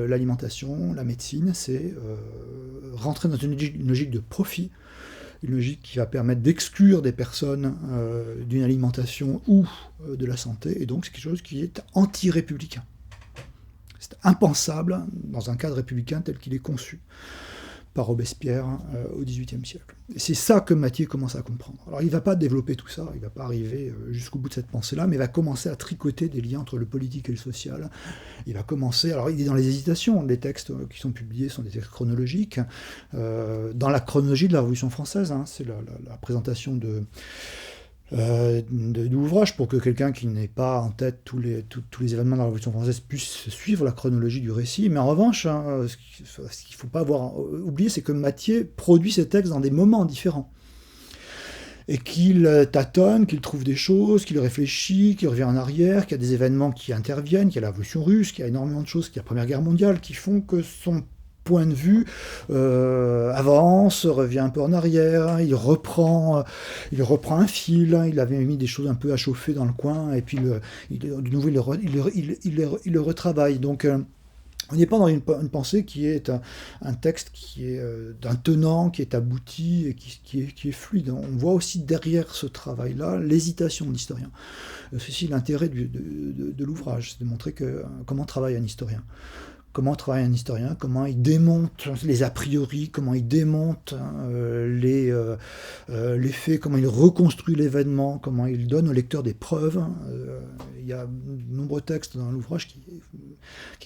l'alimentation, la médecine, c'est rentrer dans une logique de profit, une logique qui va permettre d'exclure des personnes d'une alimentation ou de la santé, et donc c'est quelque chose qui est anti-républicain. C'est impensable dans un cadre républicain tel qu'il est conçu par Robespierre au XVIIIe siècle. Et c'est ça que Mathieu commence à comprendre. Alors il ne va pas développer tout ça, il ne va pas arriver jusqu'au bout de cette pensée-là, mais il va commencer à tricoter des liens entre le politique et le social. Il va commencer, alors il est dans les hésitations, les textes qui sont publiés sont des textes chronologiques. Dans la chronologie de la Révolution française, c'est la présentation de l'ouvrage pour que quelqu'un qui n'ait pas en tête tous les événements de la Révolution française puisse suivre la chronologie du récit. Mais en revanche, ce qu'il ne faut pas oublier, c'est que Mathieu produit ses textes dans des moments différents. Et qu'il tâtonne, qu'il trouve des choses, qu'il réfléchit, qu'il revient en arrière, qu'il y a des événements qui interviennent, qu'il y a la Révolution russe, qu'il y a énormément de choses, qu'il y a la Première Guerre mondiale, qui font que son point de vue avance, revient un peu en arrière, il reprend un fil, il avait mis des choses un peu à chauffer dans le coin, et puis de nouveau il le retravaille. Donc on n'est pas dans une pensée qui est un texte qui est d'un tenant, qui est abouti et qui est fluide. On voit aussi derrière ce travail-là l'hésitation de l'historien. C'est aussi l'intérêt de l'ouvrage, c'est de montrer comment travaille un historien. Comment travaille un historien, comment il démonte les a priori, comment il démonte les faits, comment il reconstruit l'événement, comment il donne au lecteur des preuves. Il y a de nombreux textes dans l'ouvrage qui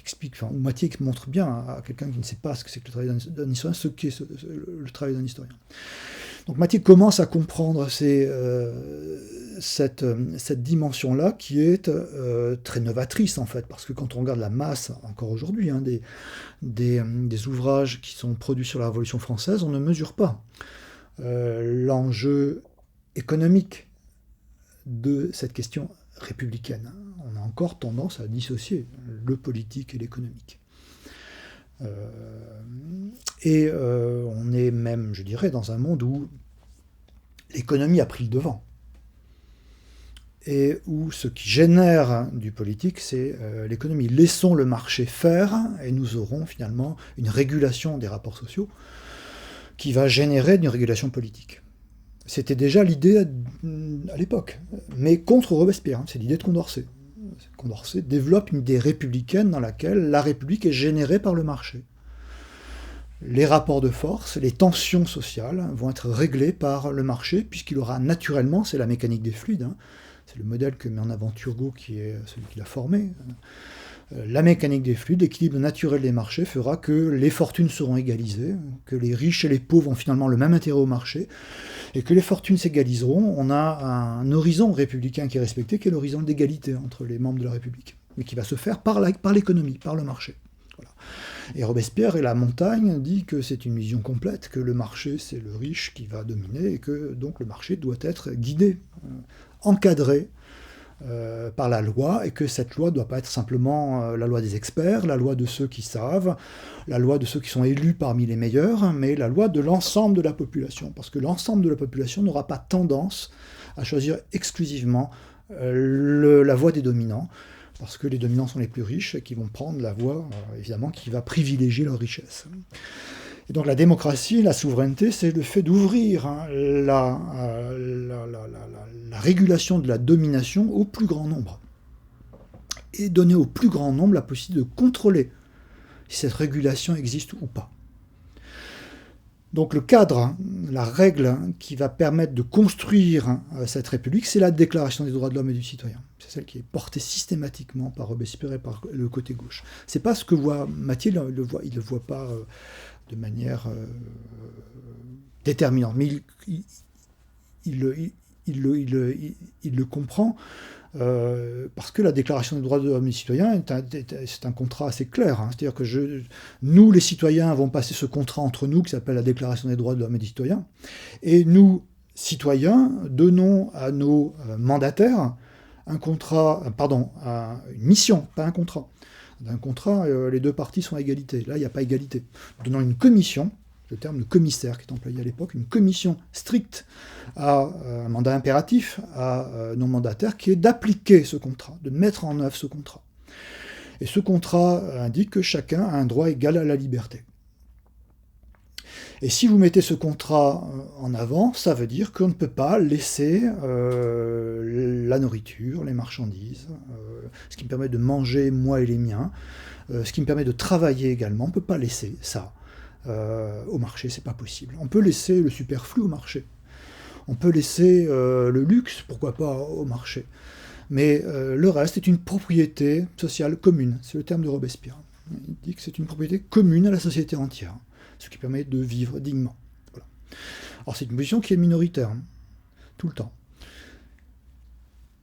expliquent, où Mathieu montre bien à quelqu'un qui ne sait pas ce que c'est que le travail d'un historien, ce qu'est le travail d'un historien. Donc Mathieu commence à comprendre cette dimension-là qui est très novatrice en fait, parce que quand on regarde la masse, encore aujourd'hui, des ouvrages qui sont produits sur la Révolution française, on ne mesure pas l'enjeu économique de cette question républicaine. On a encore tendance à dissocier le politique et l'économique. On est même, je dirais, dans un monde où l'économie a pris le devant. Et où ce qui génère du politique, c'est l'économie. Laissons le marché faire, et nous aurons finalement une régulation des rapports sociaux qui va générer une régulation politique. C'était déjà l'idée à l'époque, mais contre Robespierre, c'est l'idée de Condorcet. Condorcet développe une idée républicaine dans laquelle la République est générée par le marché. Les rapports de force, les tensions sociales vont être réglées par le marché, puisqu'il aura naturellement, c'est la mécanique des fluides, c'est le modèle que met en avant Turgot, qui est celui qui l'a formé. La mécanique des fluides, l'équilibre naturel des marchés fera que les fortunes seront égalisées, que les riches et les pauvres ont finalement le même intérêt au marché, et que les fortunes s'égaliseront. On a un horizon républicain qui est respecté, qui est l'horizon d'égalité entre les membres de la République, mais qui va se faire par l'économie, par le marché. Voilà. Et Robespierre et la montagne dit que c'est une vision complète, que le marché c'est le riche qui va dominer, et que donc le marché doit être guidé, encadré, par la loi, et que cette loi ne doit pas être simplement la loi des experts, la loi de ceux qui savent, la loi de ceux qui sont élus parmi les meilleurs, mais la loi de l'ensemble de la population, parce que l'ensemble de la population n'aura pas tendance à choisir exclusivement la voie des dominants, parce que les dominants sont les plus riches et qui vont prendre la voie, évidemment, qui va privilégier leur richesse. Et donc la démocratie, la souveraineté, c'est le fait d'ouvrir la régulation de la domination au plus grand nombre. Et donner au plus grand nombre la possibilité de contrôler si cette régulation existe ou pas. Donc le cadre, la règle qui va permettre de construire cette République, c'est la Déclaration des droits de l'homme et du citoyen. C'est celle qui est portée systématiquement par Robespierre et par le côté gauche. C'est pas ce que voit Mathieu, il le voit pas de manière déterminante, mais il le comprend. Parce que la Déclaration des droits de l'homme et du citoyen, c'est un contrat assez clair. C'est-à-dire que nous, les citoyens, avons passé ce contrat entre nous qui s'appelle la Déclaration des droits de l'homme et du citoyen. Et nous, citoyens, donnons à nos mandataires une mission, pas un contrat. D'un contrat, les deux parties sont à égalité. Là, il n'y a pas égalité. Donnant une commission, le terme de commissaire qui est employé à l'époque, une commission stricte à un mandat impératif à nos mandataires, qui est d'appliquer ce contrat, de mettre en œuvre ce contrat. Et ce contrat indique que chacun a un droit égal à la liberté. Et si vous mettez ce contrat en avant, ça veut dire qu'on ne peut pas laisser la nourriture, les marchandises, ce qui me permet de manger moi et les miens, ce qui me permet de travailler également, on ne peut pas laisser ça au marché, c'est pas possible. On peut laisser le superflu au marché. On peut laisser le luxe, pourquoi pas, au marché. Mais le reste est une propriété sociale commune. C'est le terme de Robespierre. Il dit que c'est une propriété commune à la société entière, ce qui permet de vivre dignement. Voilà. Alors c'est une position qui est minoritaire, tout le temps.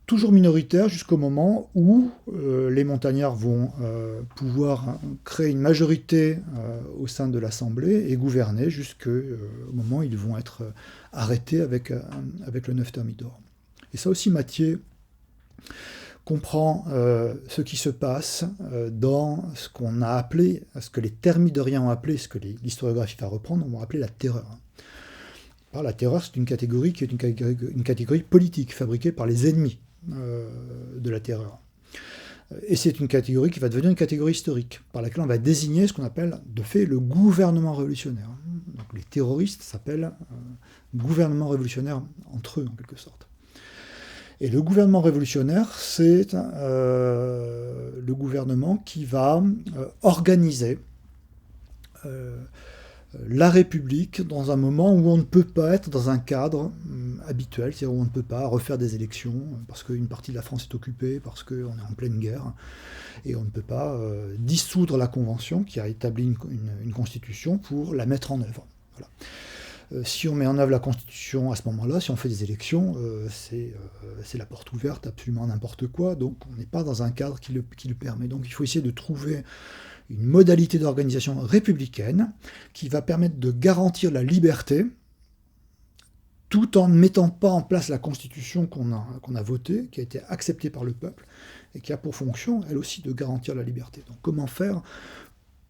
Toujours minoritaire jusqu'au moment où les montagnards vont pouvoir créer une majorité au sein de l'Assemblée et gouverner jusqu'au moment où ils vont être arrêtés avec le 9 Thermidor. Et ça aussi, Mathieu comprend ce qui se passe dans ce qu'on a appelé, ce que les thermidoriens ont appelé, ce que l'historiographie va reprendre, on va appeler la terreur. Alors, la terreur, c'est une catégorie qui est une catégorie politique, fabriquée par les ennemis de la terreur. Et c'est une catégorie qui va devenir une catégorie historique, par laquelle on va désigner ce qu'on appelle de fait le gouvernement révolutionnaire. Donc les terroristes s'appellent gouvernement révolutionnaire entre eux, en quelque sorte. Et le gouvernement révolutionnaire, c'est le gouvernement qui va organiser la République dans un moment où on ne peut pas être dans un cadre habituel, c'est-à-dire où on ne peut pas refaire des élections parce qu'une partie de la France est occupée, parce qu'on est en pleine guerre, et on ne peut pas dissoudre la Convention qui a établi une constitution pour la mettre en œuvre. Voilà. Si on met en œuvre la Constitution à ce moment-là, si on fait des élections, c'est la porte ouverte absolument à n'importe quoi, donc on n'est pas dans un cadre qui le permet. Donc il faut essayer de trouver une modalité d'organisation républicaine qui va permettre de garantir la liberté tout en ne mettant pas en place la constitution qu'on a votée, qui a été acceptée par le peuple et qui a pour fonction, elle aussi, de garantir la liberté. Donc comment faire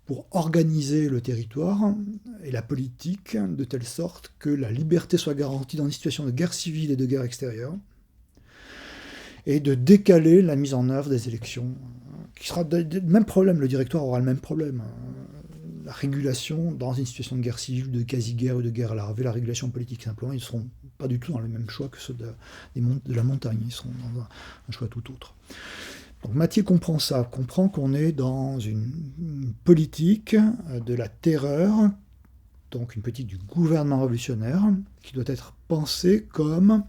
pour organiser le territoire et la politique de telle sorte que la liberté soit garantie dans une situation de guerre civile et de guerre extérieure, et de décaler la mise en œuvre des élections, qui sera le même problème, le directoire aura le même problème. La régulation dans une situation de guerre civile, de quasi-guerre ou de guerre larvée, la régulation politique simplement, ils ne seront pas du tout dans le même choix que ceux de la montagne, ils seront dans un choix tout autre. Donc Mathieu comprend ça, comprend qu'on est dans une politique de la terreur, donc une politique du gouvernement révolutionnaire, qui doit être pensée comme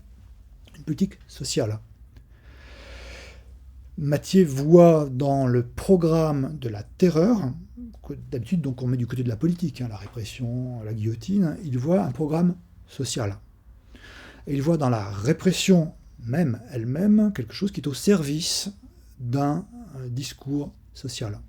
une politique sociale. Mathieu voit dans le programme de la terreur, d'habitude donc on met du côté de la politique, la répression, la guillotine, il voit un programme social. Et il voit dans la répression même elle-même quelque chose qui est au service d'un discours social.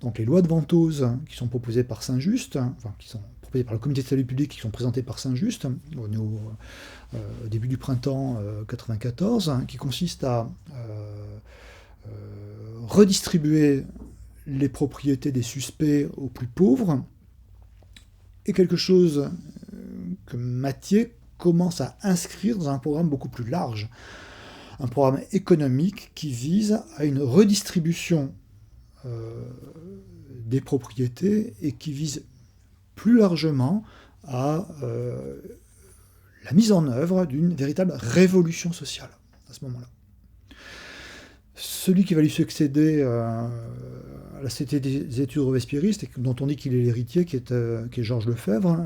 Donc les lois de Ventose qui sont proposées par Saint-Just, enfin qui sont proposées par le comité de salut public, qui sont présentées par Saint-Just au début du printemps 94, qui consistent à redistribuer les propriétés des suspects aux plus pauvres, est quelque chose que Mathieu commence à inscrire dans un programme beaucoup plus large, un programme économique qui vise à une redistribution des propriétés et qui vise plus largement à la mise en œuvre d'une véritable révolution sociale à ce moment-là. Celui qui va lui succéder à la Société des études robespierristes, et dont on dit qu'il est l'héritier, qui est Georges Lefebvre,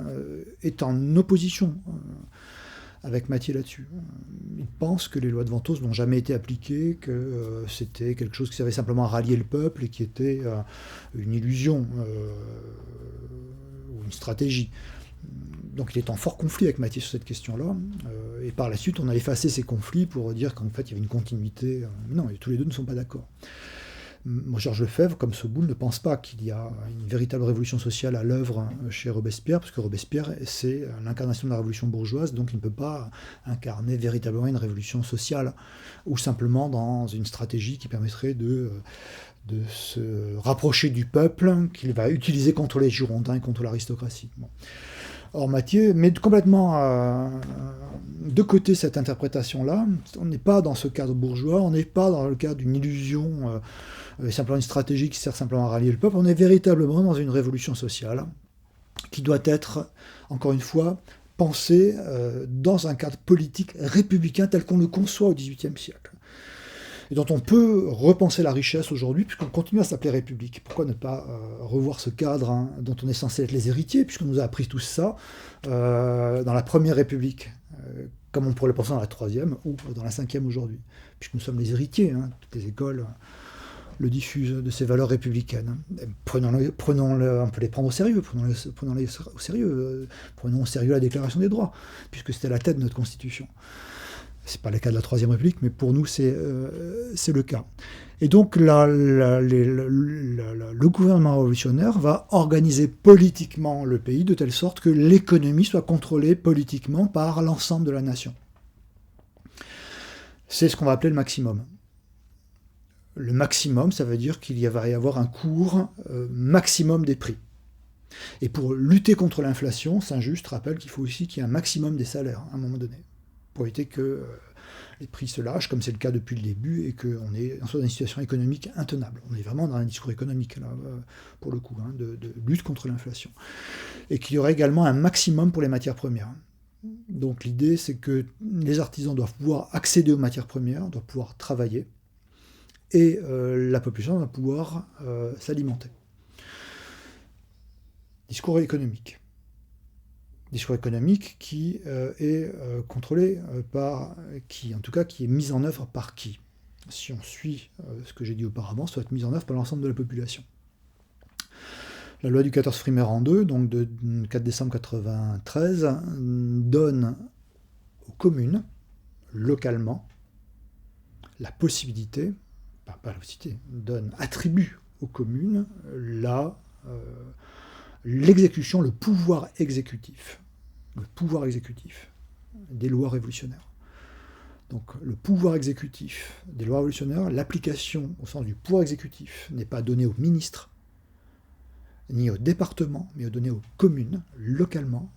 est en opposition avec Mathieu là-dessus. Il pense que les lois de Ventose n'ont jamais été appliquées, que c'était quelque chose qui servait simplement à rallier le peuple et qui était une illusion ou une stratégie. Donc il est en fort conflit avec Mathieu sur cette question-là, et par la suite on a effacé ces conflits pour dire qu'en fait il y avait une continuité. Non, tous les deux ne sont pas d'accord. Georges Lefebvre, comme Soboul, ne pense pas qu'il y a une véritable révolution sociale à l'œuvre chez Robespierre, parce que Robespierre, c'est l'incarnation de la révolution bourgeoise, donc il ne peut pas incarner véritablement une révolution sociale, ou simplement dans une stratégie qui permettrait de se rapprocher du peuple, qu'il va utiliser contre les Girondins et contre l'aristocratie. Bon. Or, Mathieu met complètement de côté cette interprétation-là. On n'est pas dans ce cadre bourgeois, on n'est pas dans le cadre d'une illusion, simplement une stratégie qui sert simplement à rallier le peuple. On est véritablement dans une révolution sociale qui doit être, encore une fois, pensée dans un cadre politique républicain tel qu'on le conçoit au XVIIIe siècle. Et dont on peut repenser la richesse aujourd'hui, puisqu'on continue à s'appeler République. Pourquoi ne pas revoir ce cadre dont on est censé être les héritiers, puisqu'on nous a appris tout ça dans la Première République, comme on pourrait le penser dans la Troisième ou dans la Cinquième aujourd'hui, puisque nous sommes les héritiers, toutes les écoles le diffusent, de ces valeurs républicaines. Prenons-le, on peut les prendre au sérieux, prenons-les au sérieux, prenons au sérieux la Déclaration des droits, puisque c'était la tête de notre Constitution. C'est pas le cas de la Troisième République, mais pour nous, c'est le cas. Et donc, le gouvernement révolutionnaire va organiser politiquement le pays de telle sorte que l'économie soit contrôlée politiquement par l'ensemble de la nation. C'est ce qu'on va appeler le maximum. Le maximum, ça veut dire qu'il va y avoir un cours maximum des prix. Et pour lutter contre l'inflation, Saint-Just rappelle qu'il faut aussi qu'il y ait un maximum des salaires à un moment donné, pour éviter que les prix se lâchent, comme c'est le cas depuis le début, et qu'on est dans une situation économique intenable. On est vraiment dans un discours économique, là, pour le coup, de lutte contre l'inflation. Et qu'il y aurait également un maximum pour les matières premières. Donc l'idée, c'est que les artisans doivent pouvoir accéder aux matières premières, doivent pouvoir travailler, et la population doit pouvoir s'alimenter. Discours économique. Discours économique qui est contrôlé par qui, en tout cas qui est mis en œuvre par qui. Si on suit ce que j'ai dit auparavant, ça doit être mis en œuvre par l'ensemble de la population. La loi du 14 Frimaire en 2, donc de 4 décembre 1993, donne aux communes, localement, la possibilité, pas la possibilité, attribue aux communes l'exécution, le pouvoir exécutif des lois révolutionnaires. Donc le pouvoir exécutif des lois révolutionnaires, l'application au sens du pouvoir exécutif n'est pas donnée aux ministres, ni aux départements, mais donnée aux communes, localement.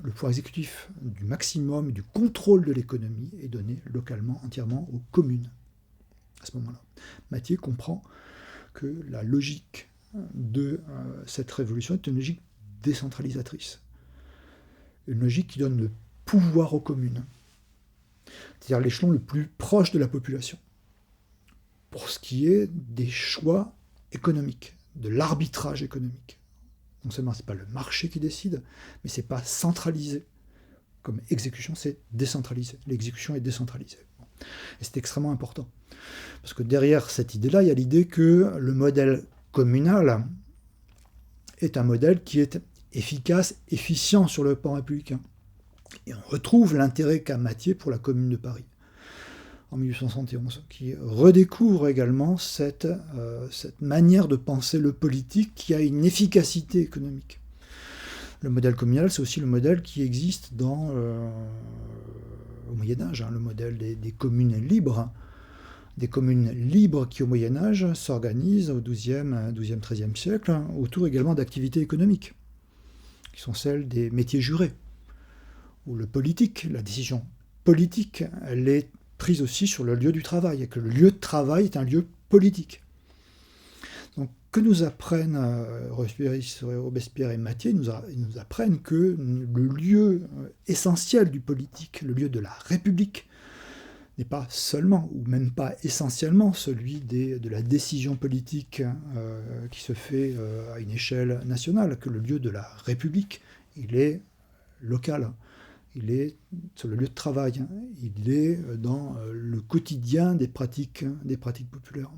Le pouvoir exécutif du maximum, du contrôle de l'économie est donné localement, entièrement aux communes. À ce moment-là, Mathieu comprend que la logique de cette révolution est une logique décentralisatrice. Une logique qui donne le pouvoir aux communes. C'est-à-dire l'échelon le plus proche de la population. Pour ce qui est des choix économiques, de l'arbitrage économique. Non seulement ce n'est pas le marché qui décide, mais ce n'est pas centralisé. Comme exécution, c'est décentralisé. L'exécution est décentralisée. Et c'est extrêmement important. Parce que derrière cette idée-là, il y a l'idée que le modèle communal est un modèle qui est efficace, efficient sur le plan républicain. Et on retrouve l'intérêt qu'a Mathieu pour la Commune de Paris, en 1871, qui redécouvre également cette manière de penser le politique qui a une efficacité économique. Le modèle communal, c'est aussi le modèle qui existe au Moyen-Âge, le modèle des communes libres, des communes libres qui, au Moyen-Âge, s'organisent au XIIe, XIIIe siècle autour également d'activités économiques, qui sont celles des métiers jurés, où le politique, la décision politique, elle est prise aussi sur le lieu du travail, et que le lieu de travail est un lieu politique. Donc, que nous apprennent Robespierre et Mathieu, ils nous apprennent que le lieu essentiel du politique, le lieu de la République, n'est pas seulement, ou même pas essentiellement, celui de la décision politique qui se fait à une échelle nationale, que le lieu de la République, il est local, il est sur le lieu de travail, il est dans le quotidien des pratiques populaires.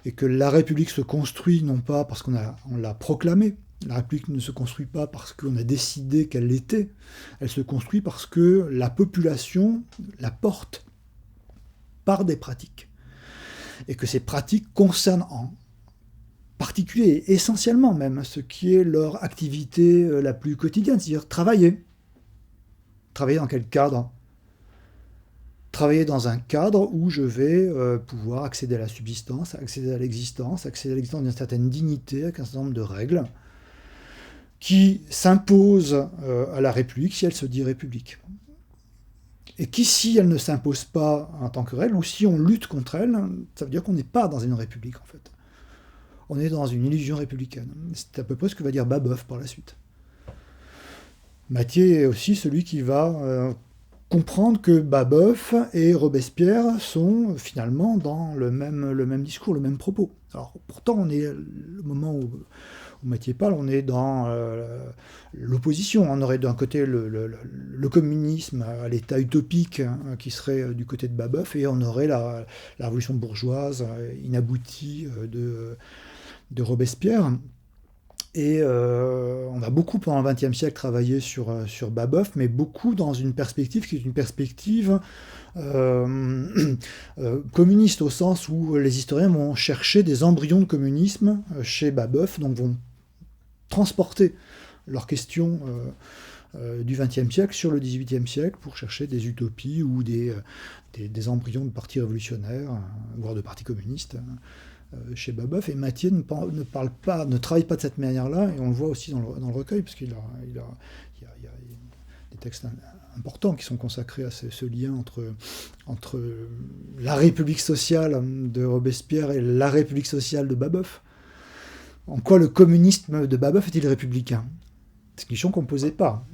Et que la République se construit non pas parce qu'on l'a proclamée, la République ne se construit pas parce qu'on a décidé qu'elle l'était, elle se construit parce que la population la porte par des pratiques. Et que ces pratiques concernent en particulier, et essentiellement même, ce qui est leur activité la plus quotidienne, c'est-à-dire travailler. Travailler dans quel cadre ? Travailler dans un cadre où je vais pouvoir accéder à la subsistance, accéder à l'existence d'une certaine dignité, avec un certain nombre de règles qui s'imposent à la République si elle se dit République. Et qui, si elle ne s'impose pas en tant que règle, ou si on lutte contre elle, ça veut dire qu'on n'est pas dans une République, en fait. On est dans une illusion républicaine. C'est à peu près ce que va dire Babeuf par la suite. Mathieu est aussi celui qui va comprendre que Babeuf et Robespierre sont finalement dans le même discours, le même propos. Alors pourtant, on est, le moment où Mathieu parle, on est dans l'opposition. On aurait d'un côté le communisme à l'état utopique qui serait du côté de Babeuf, et on aurait la révolution bourgeoise inaboutie de Robespierre. Et on a beaucoup pendant le XXe siècle travaillé sur Babeuf, mais beaucoup dans une perspective qui est une perspective communiste, au sens où les historiens vont chercher des embryons de communisme chez Babeuf, donc vont transporter leurs questions du XXe siècle sur le XVIIIe siècle pour chercher des utopies ou des embryons de partis révolutionnaires, voire de partis communistes. Chez Babeuf, et Mathieu ne travaille pas de cette manière-là, et on le voit aussi dans le recueil, parce qu'il y a des textes importants qui sont consacrés à ce lien entre la République sociale de Robespierre et la République sociale de Babeuf. En quoi le communisme de Babeuf est-il républicain ? C'est une question qu'on ne posait pas.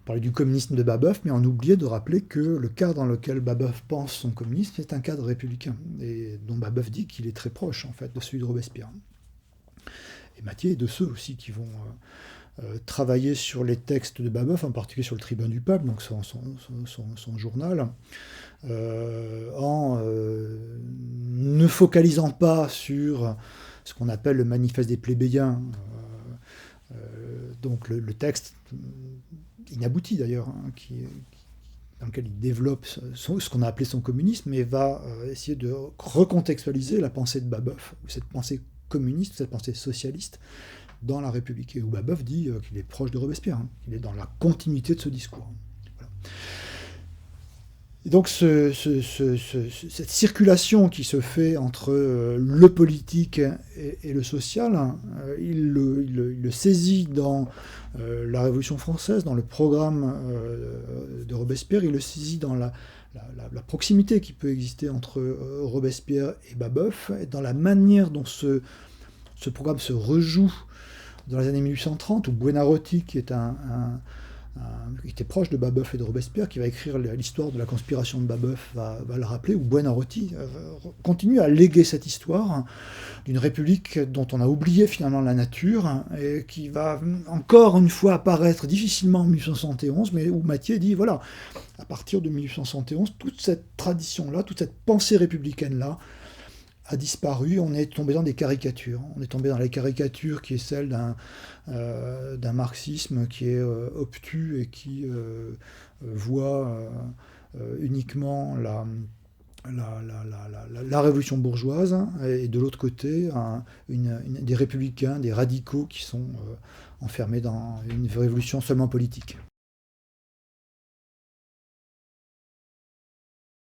On parlait du communisme de Babeuf, mais on oubliait de rappeler que le cadre dans lequel Babeuf pense son communisme est un cadre républicain, et dont Babeuf dit qu'il est très proche en fait de celui de Robespierre. Et Mathieu est de ceux aussi qui vont travailler sur les textes de Babeuf, en particulier sur le Tribun du Peuple, donc son journal, en ne focalisant pas sur ce qu'on appelle le manifeste des plébéiens, donc le texte inabouti d'ailleurs, dans lequel il développe ce qu'on a appelé son communisme, mais va essayer de recontextualiser la pensée de Babeuf, cette pensée communiste, cette pensée socialiste dans la République, et où Babeuf dit qu'il est proche de Robespierre, qu'il est dans la continuité de ce discours. Voilà. Et donc cette circulation qui se fait entre le politique et le social, il le saisit dans la Révolution française, dans le programme de Robespierre, il le saisit dans la proximité qui peut exister entre Robespierre et Babeuf, et dans la manière dont ce programme se rejoue dans les années 1830, où Buonarroti, qui est qui était proche de Babeuf et de Robespierre, qui va écrire l'histoire de la conspiration de Babeuf, va le rappeler, où Buonarroti continue à léguer cette histoire d'une république dont on a oublié finalement la nature, et qui va encore une fois apparaître difficilement en 1871, mais où Mathieu dit, voilà, à partir de 1871, toute cette tradition-là, toute cette pensée républicaine-là, a disparu, on est tombé dans des caricatures. On est tombé dans la caricature qui est celle d'un marxisme qui est obtus et qui voit uniquement la révolution bourgeoise, et de l'autre côté des républicains, des radicaux qui sont enfermés dans une révolution seulement politique.